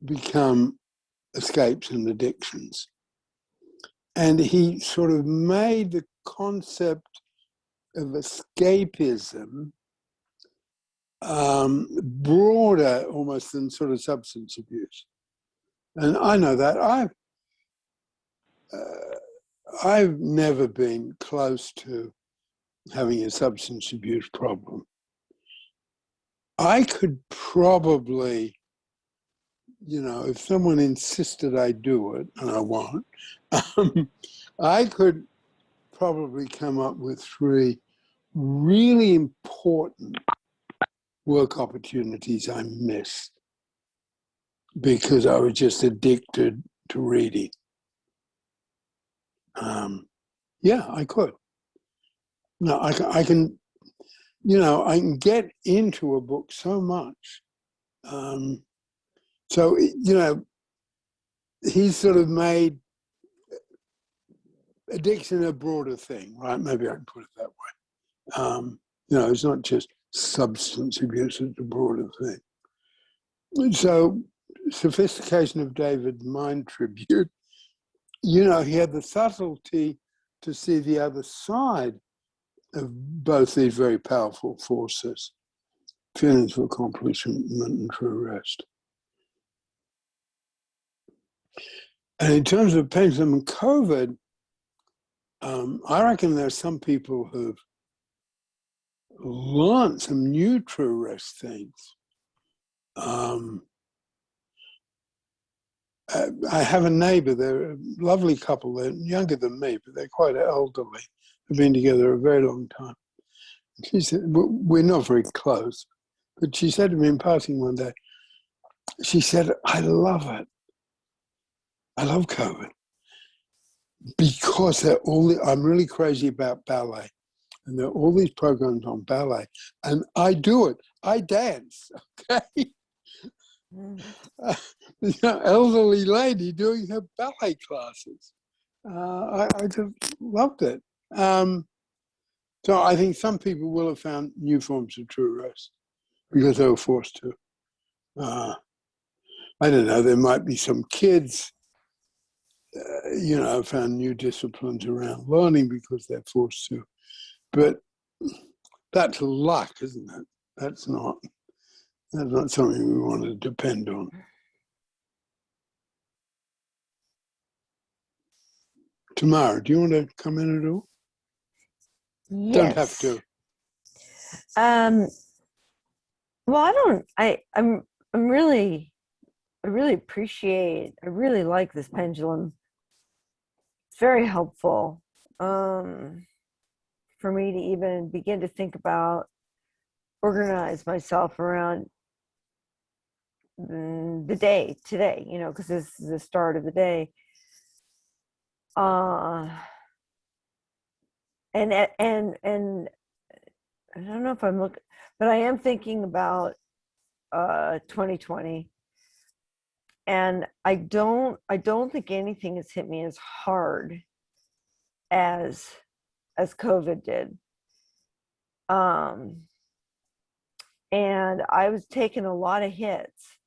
Speaker 1: become escapes and addictions. And he sort of made the concept of escapism broader almost than sort of substance abuse. And I know that I've never been close to having a substance abuse problem. I could probably, if someone insisted I do it, and I won't, I could probably come up with 3 really important work opportunities I missed because I was just addicted to reading. Yeah, I could. No, I can, I can get into a book so much. So, he's sort of made addiction a broader thing, right? Maybe I can put it that way. It's not just substance abuse, it's a broader thing. So, Sophistication of David Mind Tribute, he had the subtlety to see the other side of both these very powerful forces, feelings of accomplishment and true rest. And in terms of pendulum and COVID, I reckon there's some people who've learned some new true rest things. I have a neighbor, they're a lovely couple, they're younger than me, but they're quite elderly. They've been together a very long time. She said, we're not very close, but she said to me in passing one day, she said, I love it. I love COVID because I'm really crazy about ballet. And there are all these programs on ballet, and I do it. I dance, okay? Elderly lady doing her ballet classes. I just loved it. So I think some people will have found new forms of true rest because they were forced to. I don't know, there might be some kids, found new disciplines around learning because they're forced to. But that's luck, isn't it? That's not something we want to depend on. Tamara, do you want to come in at all?
Speaker 3: Yes.
Speaker 1: Don't have to.
Speaker 3: Well, I really like this pendulum. It's very helpful for me to even begin to think about, organize myself around the day today, because this is the start of the day. And I don't know if I'm looking, but I am thinking about 2020. And I don't think anything has hit me as hard as COVID did. And I was taking a lot of hits,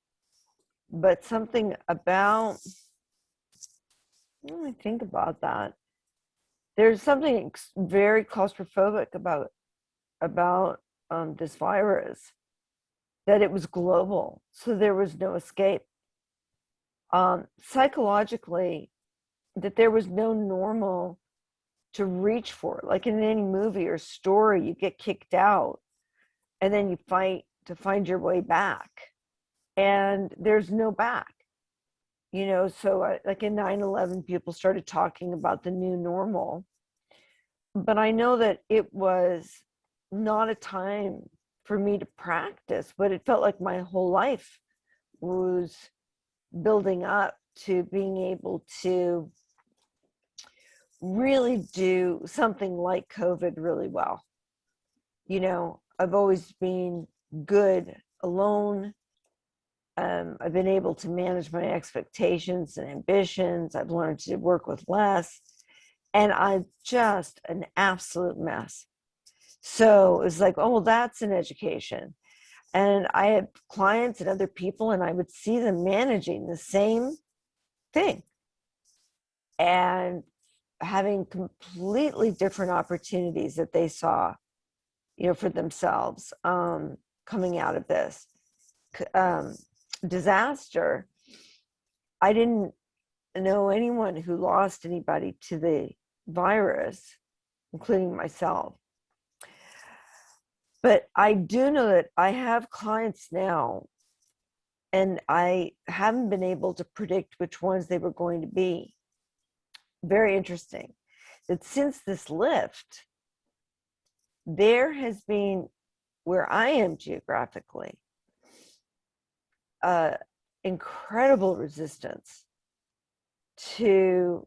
Speaker 3: but something about, let me think about that. There's something very claustrophobic about this virus, that it was global, so there was no escape. Psychologically, that there was no normal to reach for. Like in any movie or story, you get kicked out and then you fight to find your way back, and there's no back. So like in 9/11, people started talking about the new normal, but I know that it was not a time for me to practice, but it felt like my whole life was building up to being able to really do something like COVID really well. I've always been good alone. I've been able to manage my expectations and ambitions. I've learned to work with less, and I'm just an absolute mess. So it's like, oh, well, that's an education. And I had clients and other people, and I would see them managing the same thing and having completely different opportunities that they saw, for themselves coming out of this disaster. I didn't know anyone who lost anybody to the virus, including myself. But I do know that I have clients now, and I haven't been able to predict which ones they were going to be. Very interesting that since this lift, there has been, where I am geographically, incredible resistance to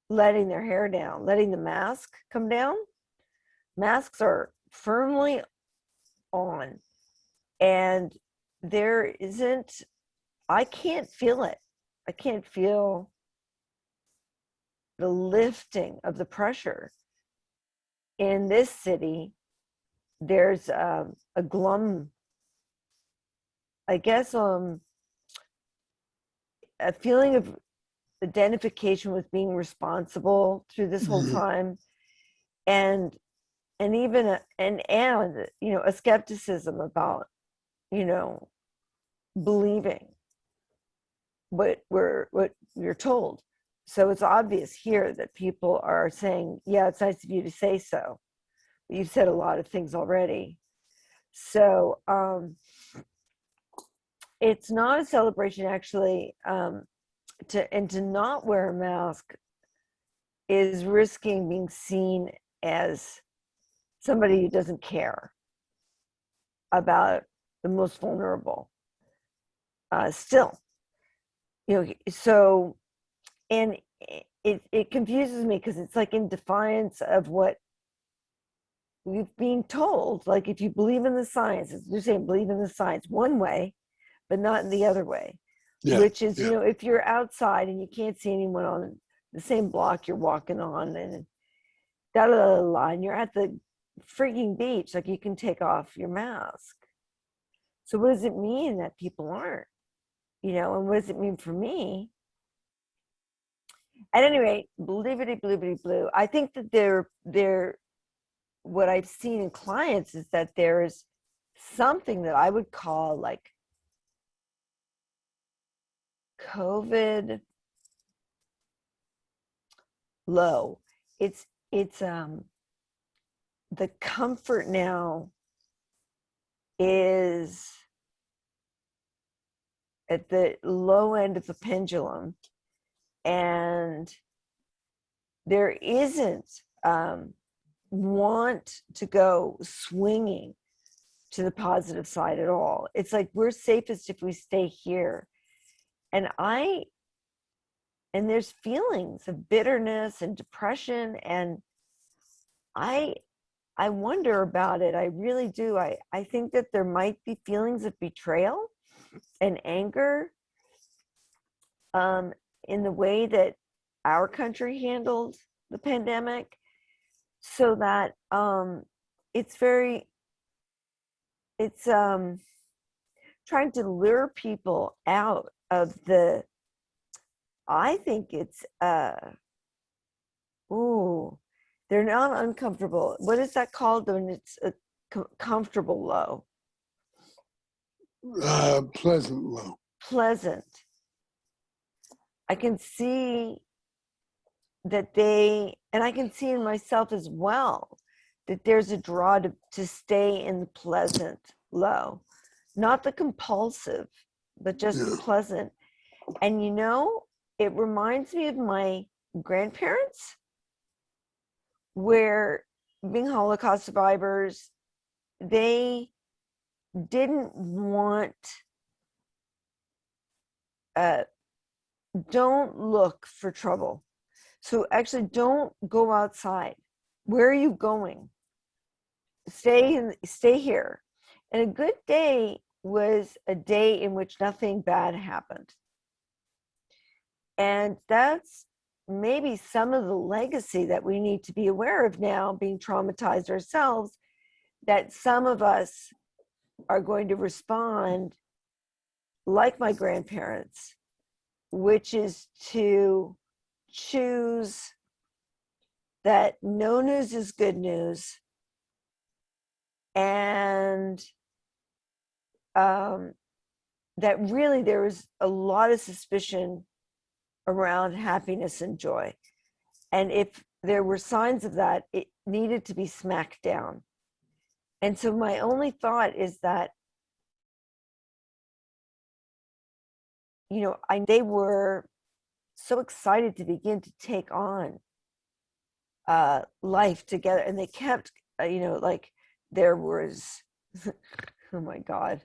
Speaker 3: letting their hair down, letting the mask come down. Masks are firmly on, and there isn't, I can't feel it. I can't feel the lifting of the pressure. In this city, there's a glum, I guess, a feeling of identification with being responsible through this whole time, and even a skepticism about believing what you're told. So it's obvious here that people are saying, yeah, it's nice of you to say so, but you've said a lot of things already. So it's not a celebration, actually. To not wear a mask is risking being seen as somebody who doesn't care about the most vulnerable. Still, so, and it confuses me, because it's like in defiance of what we've been told. Like, if you believe in the science, they're saying believe in the science one way, but not in the other way. Yeah, which is, yeah. If you're outside and you can't see anyone on the same block you're walking on, and and you're at the freaking beach, like, you can take off your mask. So what does it mean that people aren't? And what does it mean for me? At any rate, blibbity blue. I think that they're what I've seen in clients is that there's something that I would call like COVID low. It's the comfort now is at the low end of the pendulum, and there isn't want to go swinging to the positive side at all. It's like we're safest if we stay here. And there's feelings of bitterness and depression, and I wonder about it. I really do. I think that there might be feelings of betrayal and anger in the way that our country handled the pandemic, so that it's trying to lure people out of the, I think it's they're not uncomfortable. What is that called when it's a comfortable low?
Speaker 1: Pleasant low.
Speaker 3: Pleasant. I can see that and I can see in myself as well, that there's a draw to stay in the pleasant low, not the compulsive, but just the pleasant. And it reminds me of my grandparents, where, being Holocaust survivors, they didn't want, don't look for trouble. So actually, don't go outside. Where are you going? Stay here. And a good day was a day in which nothing bad happened. And that's maybe some of the legacy that we need to be aware of now, being traumatized ourselves, that some of us are going to respond like my grandparents, which is to choose that no news is good news, and that really there is a lot of suspicion around happiness and joy. And if there were signs of that, it needed to be smacked down. And so my only thought is that, you know, they were so excited to begin to take on life together. And they kept, you know, like there was, oh my God,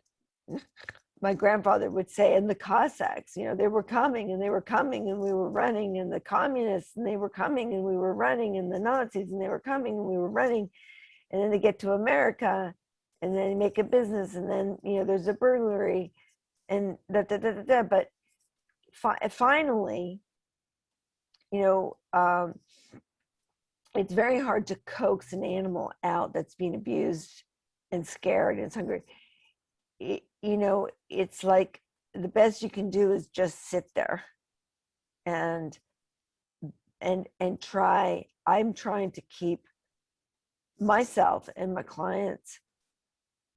Speaker 3: my grandfather would say, and the Cossacks, you know, they were coming and they were coming and we were running, and the communists and they were coming and we were running, and the Nazis and they were coming and we were running. And then they get to America and then they make a business, and then, you know, there's a burglary and da da da da da. But finally, you know, it's very hard to coax an animal out that's being abused and scared and it's hungry. You know, it's like the best you can do is just sit there and try. I'm trying to keep myself and my clients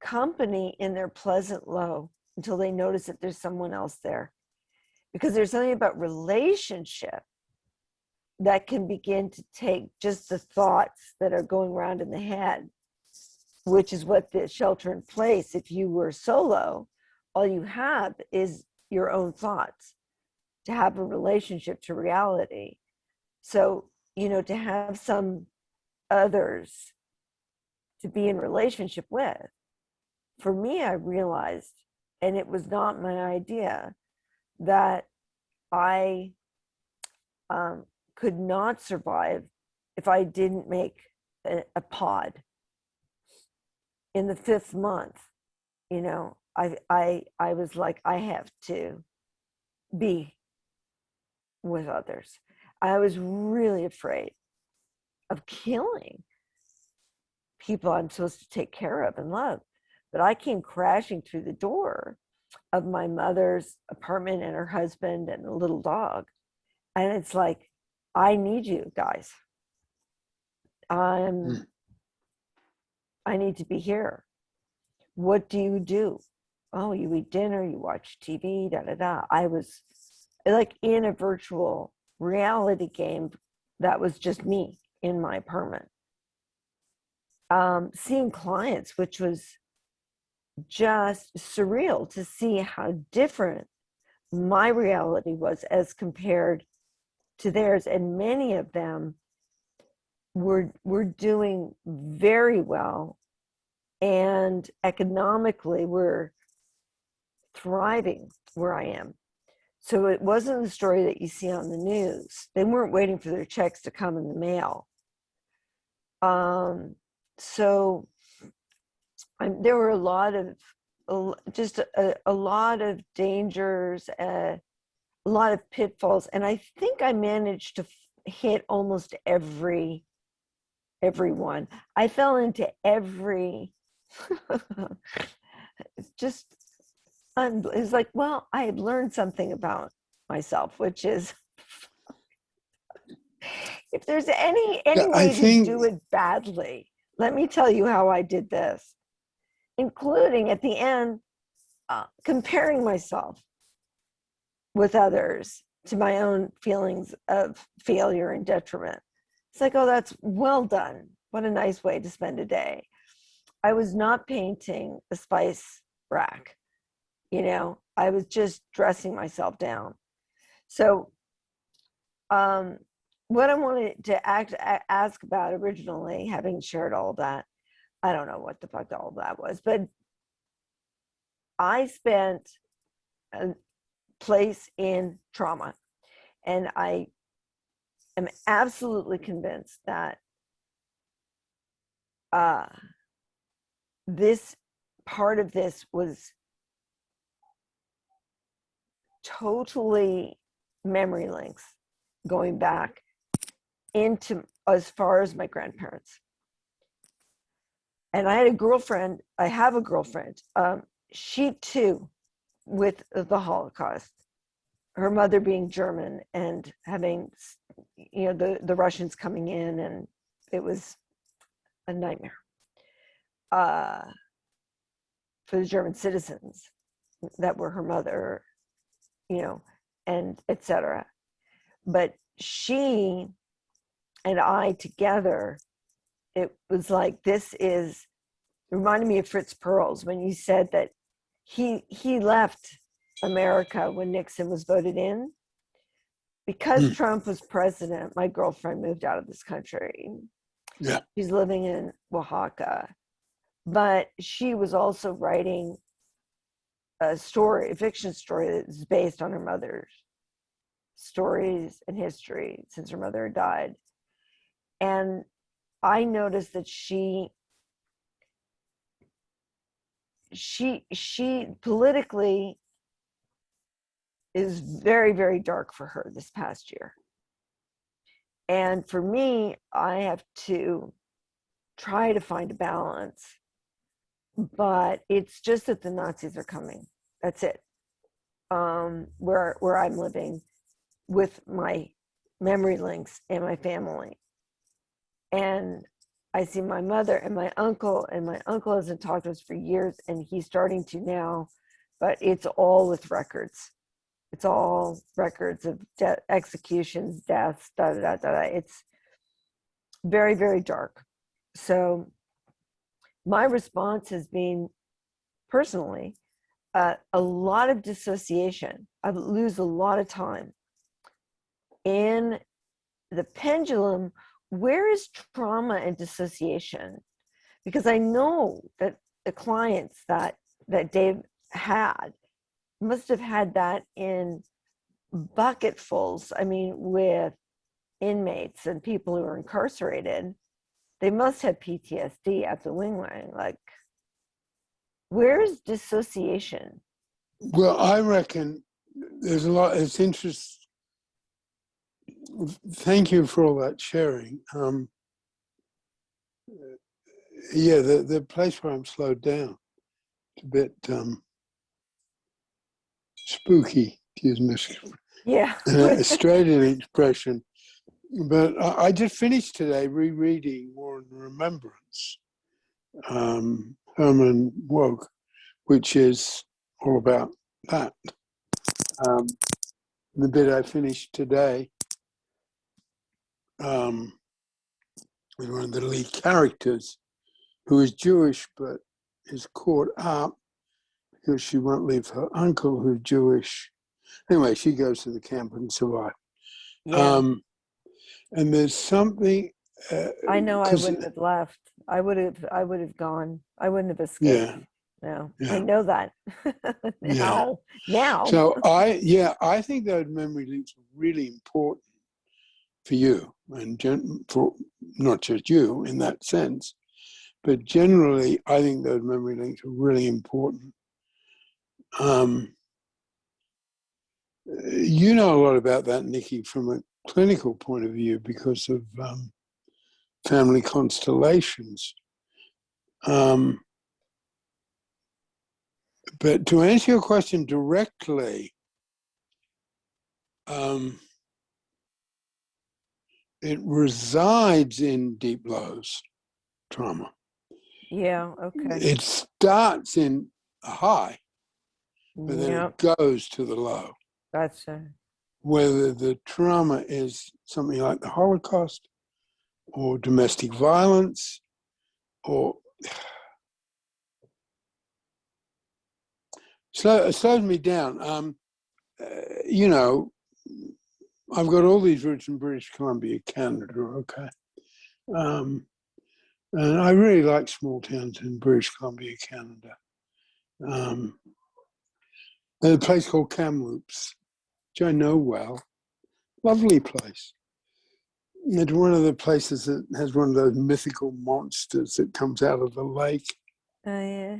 Speaker 3: company in their pleasant low until they notice that there's someone else there. Because there's something about relationship that can begin to take just the thoughts that are going around in the head, which is what the shelter in place. If you were solo, all you have is your own thoughts to have a relationship to reality. So, you know, to have some others to be in relationship with, for me, I realized, and it was not my idea, that I could not survive if I didn't make a pod. In the 5th month, you know, I was like, I have to be with others. I was really afraid of killing people I'm supposed to take care of and love. But I came crashing through the door of my mother's apartment and her husband and a little dog. And it's like, I need you guys. I need to be here. What do you do? Oh, you eat dinner, you watch TV, da da da. I was like in a virtual reality game that was just me in my apartment. Seeing clients, which was just surreal to see how different my reality was as compared to theirs. And many of them were doing very well, and economically we're thriving where I am. So it wasn't the story that you see on the news. They weren't waiting for their checks to come in the mail. So there were a lot of dangers, a lot of pitfalls, and I think I managed to hit almost every one. I fell into every just it's like, well, I had learned something about myself, which is if there's any way to do it badly, let me tell you how I did this, including at the end comparing myself with others to my own feelings of failure and detriment. It's like, oh, that's well done. What a nice way to spend a day. I was not painting a spice rack. You know, I was just dressing myself down. So what I wanted to ask about originally, having shared all that, I don't know what the fuck all that was, but I spent a place in trauma. And I am absolutely convinced that this part of this was totally memory links going back into as far as my grandparents. And I have a girlfriend, she too, with the Holocaust, her mother being German and having, you know, the Russians coming in, and it was a nightmare for the German citizens that were her mother, you know, and etc. but she and I together, it was like, it reminded me of Fritz Perls when you said that he left America when Nixon was voted in. Because Trump was president, my girlfriend moved out of this country.
Speaker 1: Yeah.
Speaker 3: She's living in Oaxaca. But she was also writing a fiction story that's based on her mother's stories and history since her mother had died. And I noticed that she politically is very, very dark for her this past year. And for me, I have to try to find a balance, but it's just that the Nazis are coming. That's it. Where I'm living with my memory links and my family. And I see my mother and my uncle hasn't talked to us for years, and he's starting to now, but it's all with records. It's all records of executions, deaths, It's very, very dark. So my response has been, personally, a lot of dissociation. I lose a lot of time. In the pendulum, where is trauma and dissociation? Because I know that the clients that Dave had must have had that in bucketfuls. I mean, with inmates and people who are incarcerated, they must have PTSD at the wing. Like, where's dissociation?
Speaker 1: Well, I reckon there's a lot. It's interesting. Thank you for all that sharing. Yeah, the place where I'm slowed down, it's a bit spooky, to use
Speaker 3: Yeah.
Speaker 1: an Australian expression. But I just finished today rereading War and Remembrance, Herman Wouk, which is all about that. The bit I finished today was one of the lead characters who is Jewish but is caught up because she won't leave her uncle who's Jewish. Anyway, she goes to the camp and survives.
Speaker 3: Yeah.
Speaker 1: And there's something.
Speaker 3: I know I wouldn't have left. I would have gone. I wouldn't have escaped.
Speaker 1: Yeah.
Speaker 3: No,
Speaker 1: Yeah.
Speaker 3: I know that. Now.
Speaker 1: So I think those memory links are really important for you, and for not just you in that sense, but generally, I think those memory links are really important. You know a lot about that, Nikki, from a clinical point of view because of family constellations. But to answer your question directly, it resides in deep lows trauma.
Speaker 3: Yeah, okay.
Speaker 1: It starts in a high, but then it goes to the low.
Speaker 3: Gotcha.
Speaker 1: Whether the trauma is something like the Holocaust or domestic violence or it slows me down. You know, I've got all these roots in British Columbia, Canada, okay? And I really like small towns in British Columbia, Canada. There's a place called Kamloops, which I know well. Lovely place. It's one of the places that has one of those mythical monsters that comes out of the lake.
Speaker 3: Oh,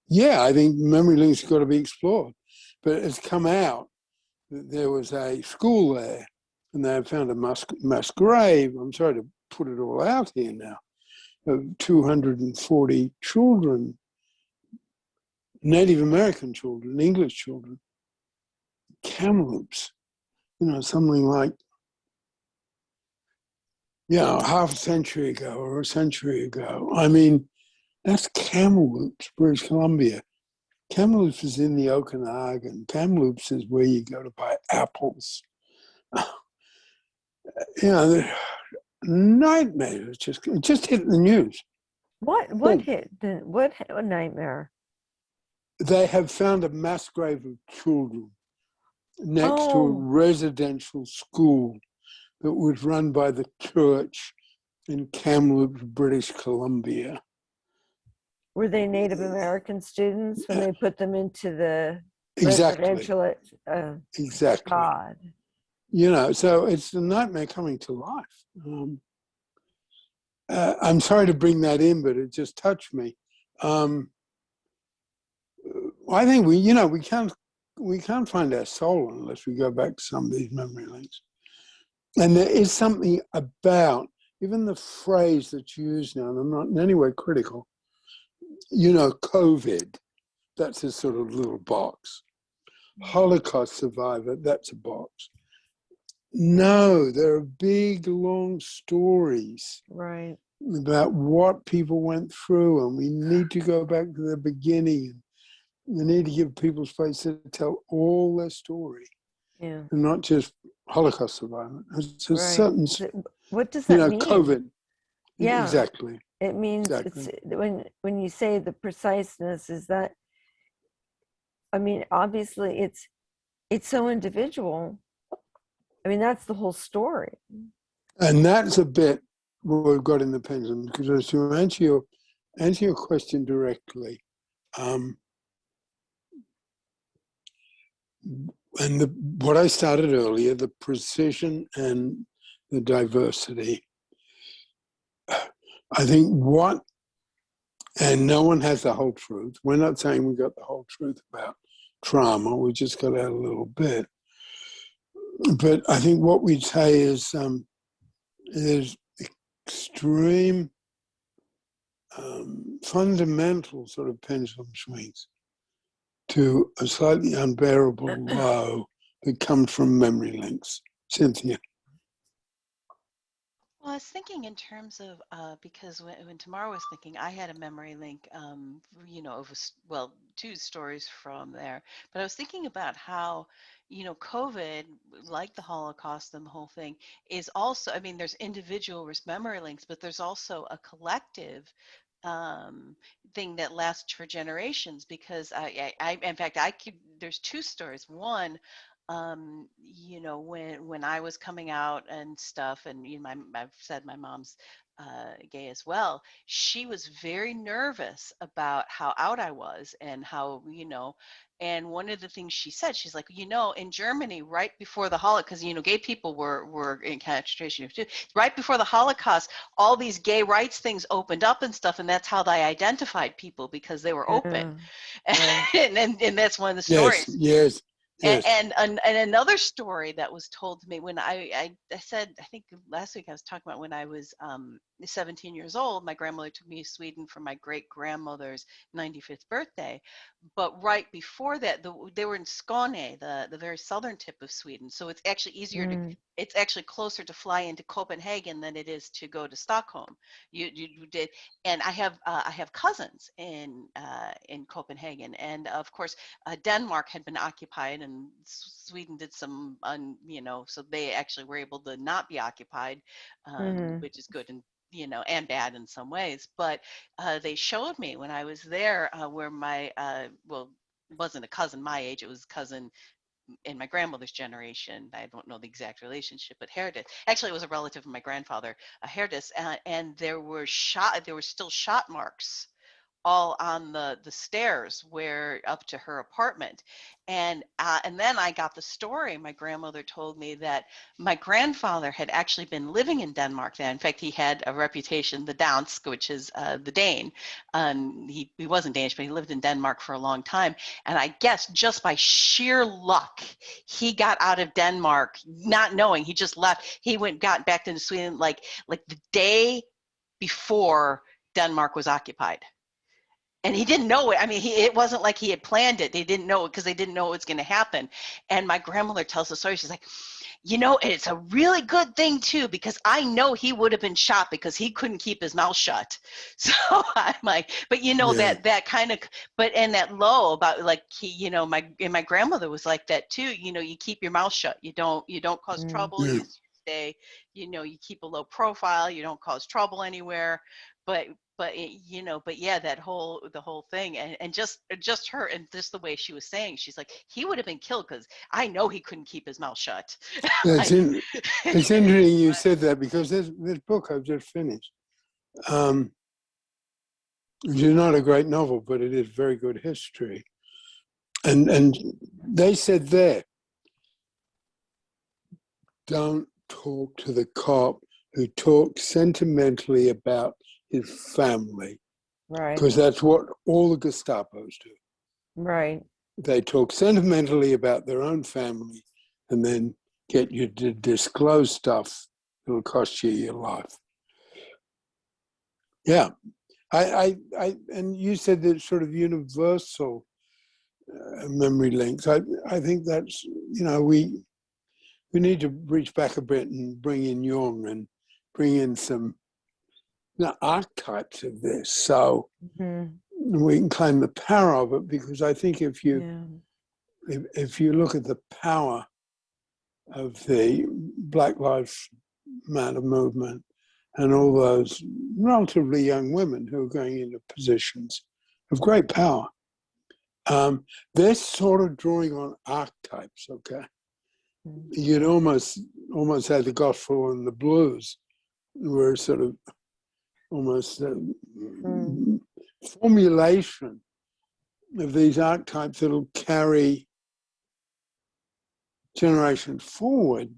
Speaker 3: yeah.
Speaker 1: I think memory links have got to be explored. But it's come out that there was a school there and they found a mass grave. I'm sorry to put it all out here now, of 240 children, Native American children, English children, Kamloops, something like, half a century ago or a century ago. I mean, that's Kamloops, British Columbia. Kamloops is in the Okanagan. Kamloops is where you go to buy apples. You know, nightmare. It just hit the news.
Speaker 3: What hit? What a nightmare?
Speaker 1: They have found a mass grave of children next to a
Speaker 3: Oh,
Speaker 1: residential school that was run by the church in Kamloops, British Columbia.
Speaker 3: were they Native American students when they put them into the
Speaker 1: Exactly.
Speaker 3: residential?
Speaker 1: Exactly.
Speaker 3: God.
Speaker 1: You know, so it's a nightmare coming to life. I'm sorry to bring that in, but it just touched me. I think we can't find our soul unless we go back to some of these memory links. And there is something about even the phrase that's used now, and I'm not in any way critical, COVID, that's a sort of little box. Holocaust survivor, that's a box. No, there are big, long stories
Speaker 3: Right.
Speaker 1: about what people went through, and we need to go back to the beginning. We need to give people space to tell all their story,
Speaker 3: Yeah.
Speaker 1: and not just Holocaust survivor. It's a
Speaker 3: Right.
Speaker 1: certain,
Speaker 3: What does that mean?
Speaker 1: COVID.
Speaker 3: Yeah.
Speaker 1: Exactly.
Speaker 3: It means
Speaker 1: Exactly.
Speaker 3: it's when you say the preciseness is that, I mean, obviously it's so individual. I mean, that's the whole story.
Speaker 1: And that's a bit what we've got in the pendulum, because to answer your question directly, and what I started earlier, the precision and the diversity. I think and no one has the whole truth. We're not saying we got the whole truth about trauma. We just got out a little bit. But I think what we'd say is there's extreme fundamental sort of pendulum swings to a slightly unbearable low that comes from memory links. Cynthia.
Speaker 2: Well, I was thinking in terms of because when Tamara was thinking, I had a memory link, of two stories from there. But I was thinking about how, COVID, like the Holocaust and the whole thing, is also. I mean, there's individual memory links, but there's also a collective thing that lasts for generations. Because in fact, there's two stories. One, when I was coming out and stuff, and I've said my mom's gay as well. She was very nervous about how out I was and how, and one of the things she said, she's like, in Germany, right before the Holocaust, because gay people were in concentration too. Right before the Holocaust, all these gay rights things opened up and stuff, and that's how they identified people, because they were open.
Speaker 3: Right.
Speaker 2: and that's one of the
Speaker 1: Yes,
Speaker 2: stories.
Speaker 1: yes. Yes.
Speaker 2: And another story that was told to me when I said, I think last week I was talking about when I was 17 years old, my grandmother took me to Sweden for my great grandmother's 95th birthday. But right before that, they were in Skåne, the very southern tip of Sweden. So it's actually easier it's actually closer to fly into Copenhagen than it is to go to Stockholm. You did, and I have cousins in Copenhagen, and of course Denmark had been occupied, and Sweden did some, so they actually were able to not be occupied, which is good and and bad in some ways. But they showed me when I was there where my wasn't a cousin my age, it was a cousin in my grandmother's generation. I don't know the exact relationship, but Herdis. Actually, it was a relative of my grandfather, Herdis, and there were still shot marks all on the stairs where up to her apartment. And then I got the story. My grandmother told me that my grandfather had actually been living in Denmark then. In fact, he had a reputation, the Dansk, which is the Dane. He wasn't Danish, but he lived in Denmark for a long time. And I guess just by sheer luck, he got out of Denmark, not knowing. He just left. He got back into Sweden like the day before Denmark was occupied. And he didn't know it. I mean, it wasn't like he had planned it. They didn't know it because they didn't know it was going to happen. And my grandmother tells the story. She's like, you know, and it's a really good thing too, because I know he would have been shot because he couldn't keep his mouth shut. So I'm like, but you know,
Speaker 1: Yeah.
Speaker 2: that kind of, but and that low about like my grandmother was like that too. You know, you keep your mouth shut. You don't cause trouble.
Speaker 1: Yeah.
Speaker 2: You stay, you keep a low profile. You don't cause trouble anywhere. But yeah, the whole thing, and just her, and just the way she was saying, she's like, he would have been killed because I know he couldn't keep his mouth shut.
Speaker 1: It's,
Speaker 2: Like,
Speaker 1: it's interesting you said that, because this book I've just finished, which is not a great novel, but it is very good history. And they said there, don't talk to the cop who talks sentimentally about his family,
Speaker 3: Right.
Speaker 1: because that's what all the Gestapos do.
Speaker 3: Right.
Speaker 1: They talk sentimentally about their own family and then get you to disclose stuff that'll cost you your life. Yeah. And you said that sort of universal memory links. I think that's, we need to reach back a bit and bring in Jung and bring in some archetypes of this, so we can claim the power of it. Because I think if you look at the power of the Black Lives Matter movement and all those relatively young women who are going into positions of great power, they're sort of drawing on archetypes. Okay, you'd almost have the gospel and the blues, were sort of almost formulation of these archetypes that'll carry generations forward.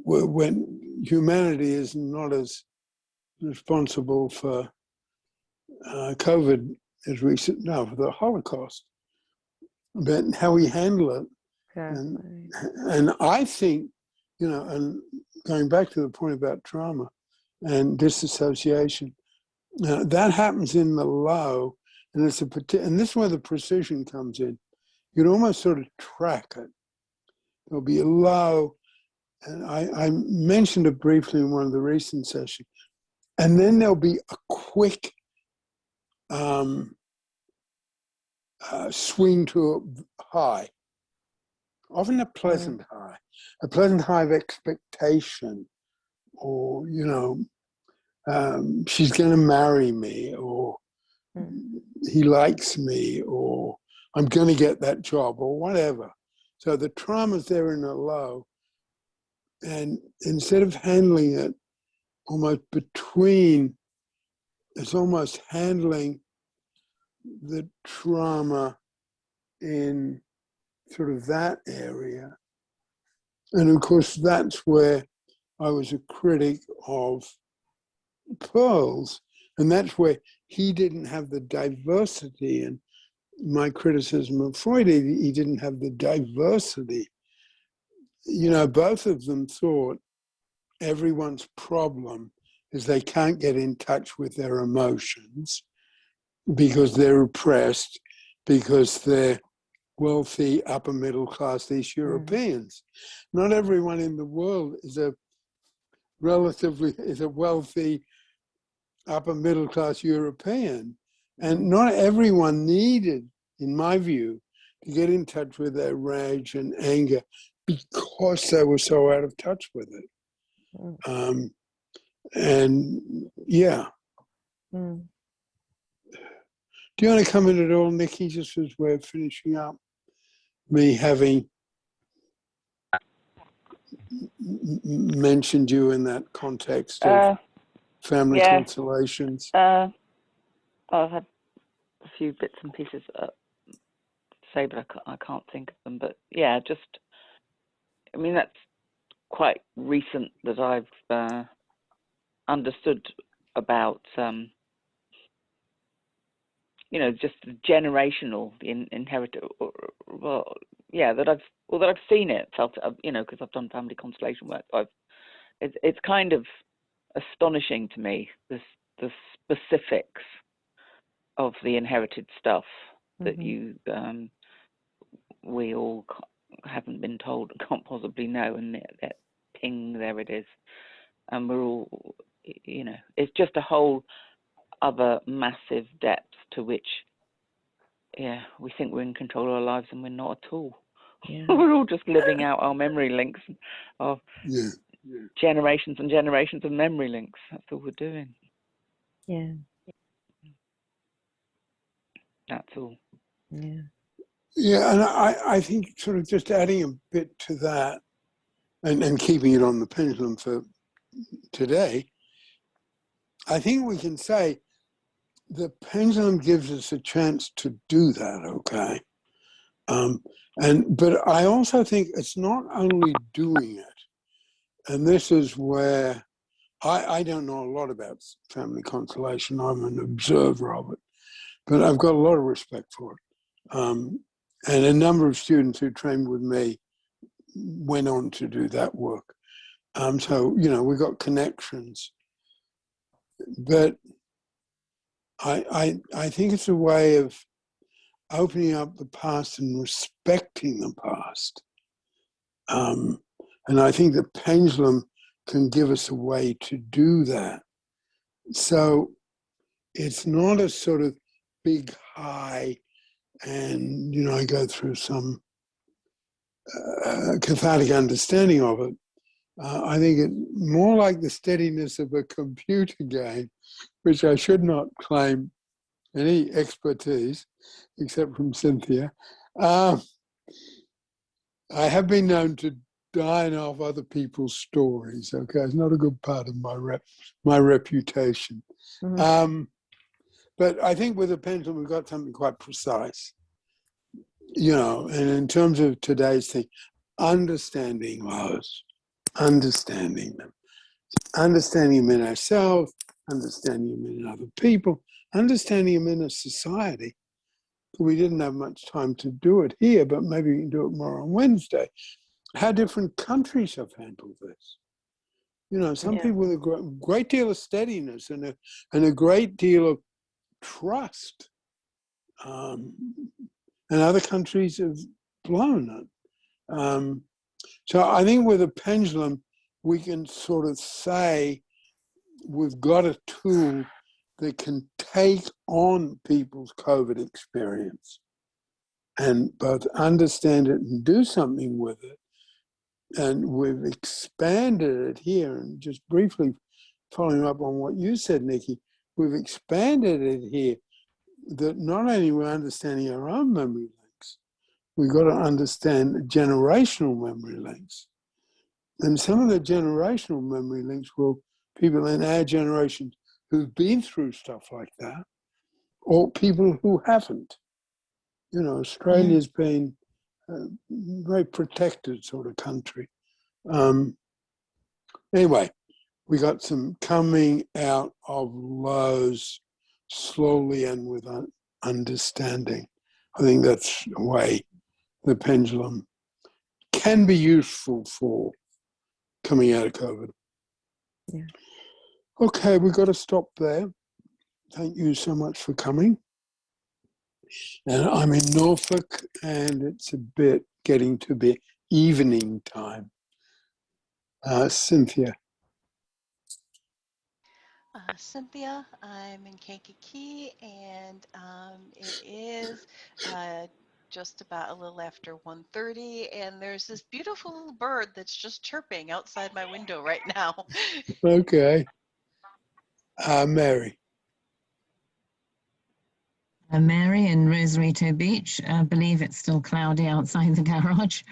Speaker 1: When humanity is not as responsible for COVID as we know for the Holocaust, but how we handle it. And I think, and going back to the point about trauma and disassociation, that happens in the low, and and this is where the precision comes in. You'd almost sort of track it. There'll be a low, and I mentioned it briefly in one of the recent sessions, and then there'll be a quick swing to a high, often a pleasant high of expectation, or she's going to marry me, or he likes me, or I'm going to get that job, or whatever. So the trauma's there in a low, and instead of handling it almost between, it's almost handling the trauma in sort of that area. And of course, that's where I was a critic of Pearl's, and that's where he didn't have the diversity. And my criticism of Freud, he didn't have the diversity. Both of them thought everyone's problem is they can't get in touch with their emotions because they're oppressed, because they're wealthy, upper middle class East Europeans. Not everyone in the world is a wealthy, upper middle class European. And not everyone needed, in my view, to get in touch with their rage and anger because they were so out of touch with it. And yeah. Do you want to come in at all, Nikki, just as we're finishing up? Me having mentioned you in that context of family constellations.
Speaker 4: I've had a few bits and pieces to say, but I can't think of them. But yeah, that's quite recent that I've understood about, just the generational, inherited. That I've seen it, felt it, because I've done family constellation work. It's kind of astonishing to me, the specifics of the inherited stuff that we all haven't been told, can't possibly know, and that ping, there it is, and we're all, you know, it's just a whole other massive depth to which, yeah, we think we're in control of our lives and we're not at all. Yeah. We're all just living out our memory links, our generations and generations of memory links. That's all we're doing.
Speaker 3: Yeah.
Speaker 4: That's all.
Speaker 3: Yeah.
Speaker 1: Yeah, and I think sort of just adding a bit to that and keeping it on the pendulum for today, I think we can say the pendulum gives us a chance to do that, okay? But I also think it's not only doing it, and this is where I don't know a lot about family constellation. I'm an observer of it, but I've got a lot of respect for it. And a number of students who trained with me went on to do that work. So, you know, we got connections. But I think it's a way of opening up the past and respecting the past. And I think the pendulum can give us a way to do that. So it's not a sort of big high and, you know, I go through some cathartic understanding of it. I think it's more like the steadiness of a computer game, which I should not claim any expertise, except from Cynthia. I have been known to dine off other people's stories. Okay, it's not a good part of my reputation. But I think with a pendulum, we've got something quite precise. You know, and in terms of today's thing, understanding those, understanding them in ourselves, understanding them in other people, understanding them in a society. We didn't have much time to do it here, but maybe we can do it more on Wednesday. How different countries have handled this. You know, some people with a great deal of steadiness and a great deal of trust. And other countries have blown it. So I think with a pendulum, we can sort of say we've got a tool that can take on people's COVID experience and both understand it and do something with it. And we've expanded it here. And just briefly following up on what you said, Nikki, we've expanded it here that not only we're understanding our own memory links, we've got to understand generational memory links. And some of the generational memory links will people in our generation who've been through stuff like that, or people who haven't. You know, Australia's been a very protected sort of country. Anyway, we got some coming out of lows slowly and with understanding. I think that's a way the pendulum can be useful for coming out of COVID.
Speaker 3: Yeah.
Speaker 1: Okay, we've got to stop there. Thank you so much for coming. And I'm in Norfolk, and it's a bit getting to be evening time. Cynthia.
Speaker 2: Cynthia, I'm in Kankakee, and it is just about a little after 1:30, and there's this beautiful little bird that's just chirping outside my window right now.
Speaker 1: Okay. Mary.
Speaker 5: Mary in Rosarito Beach. I believe it's still cloudy outside the garage.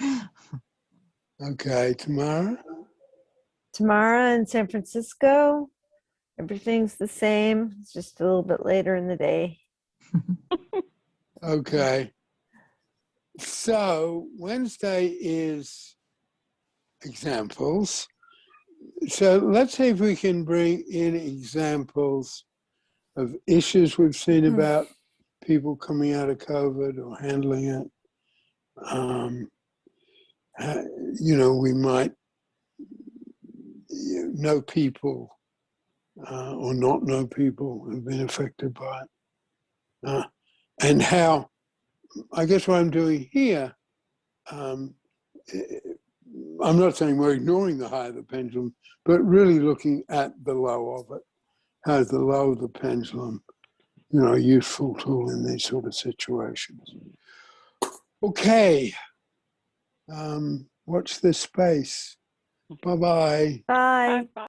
Speaker 1: Okay, Tamara.
Speaker 3: Tamara in San Francisco. Everything's the same. It's just a little bit later in the day.
Speaker 1: Okay. So Wednesday is examples. So let's see if we can bring in examples of issues we've seen about people coming out of COVID or handling it. You know, we might know people or not know people who've been affected by it. And how, I guess what I'm doing here, I'm not saying we're ignoring the high of the pendulum, but really looking at the low of it. How is the low of the pendulum, you know, a useful tool in these sort of situations? Okay. Watch this space. Bye-bye.
Speaker 3: Bye.
Speaker 4: Bye.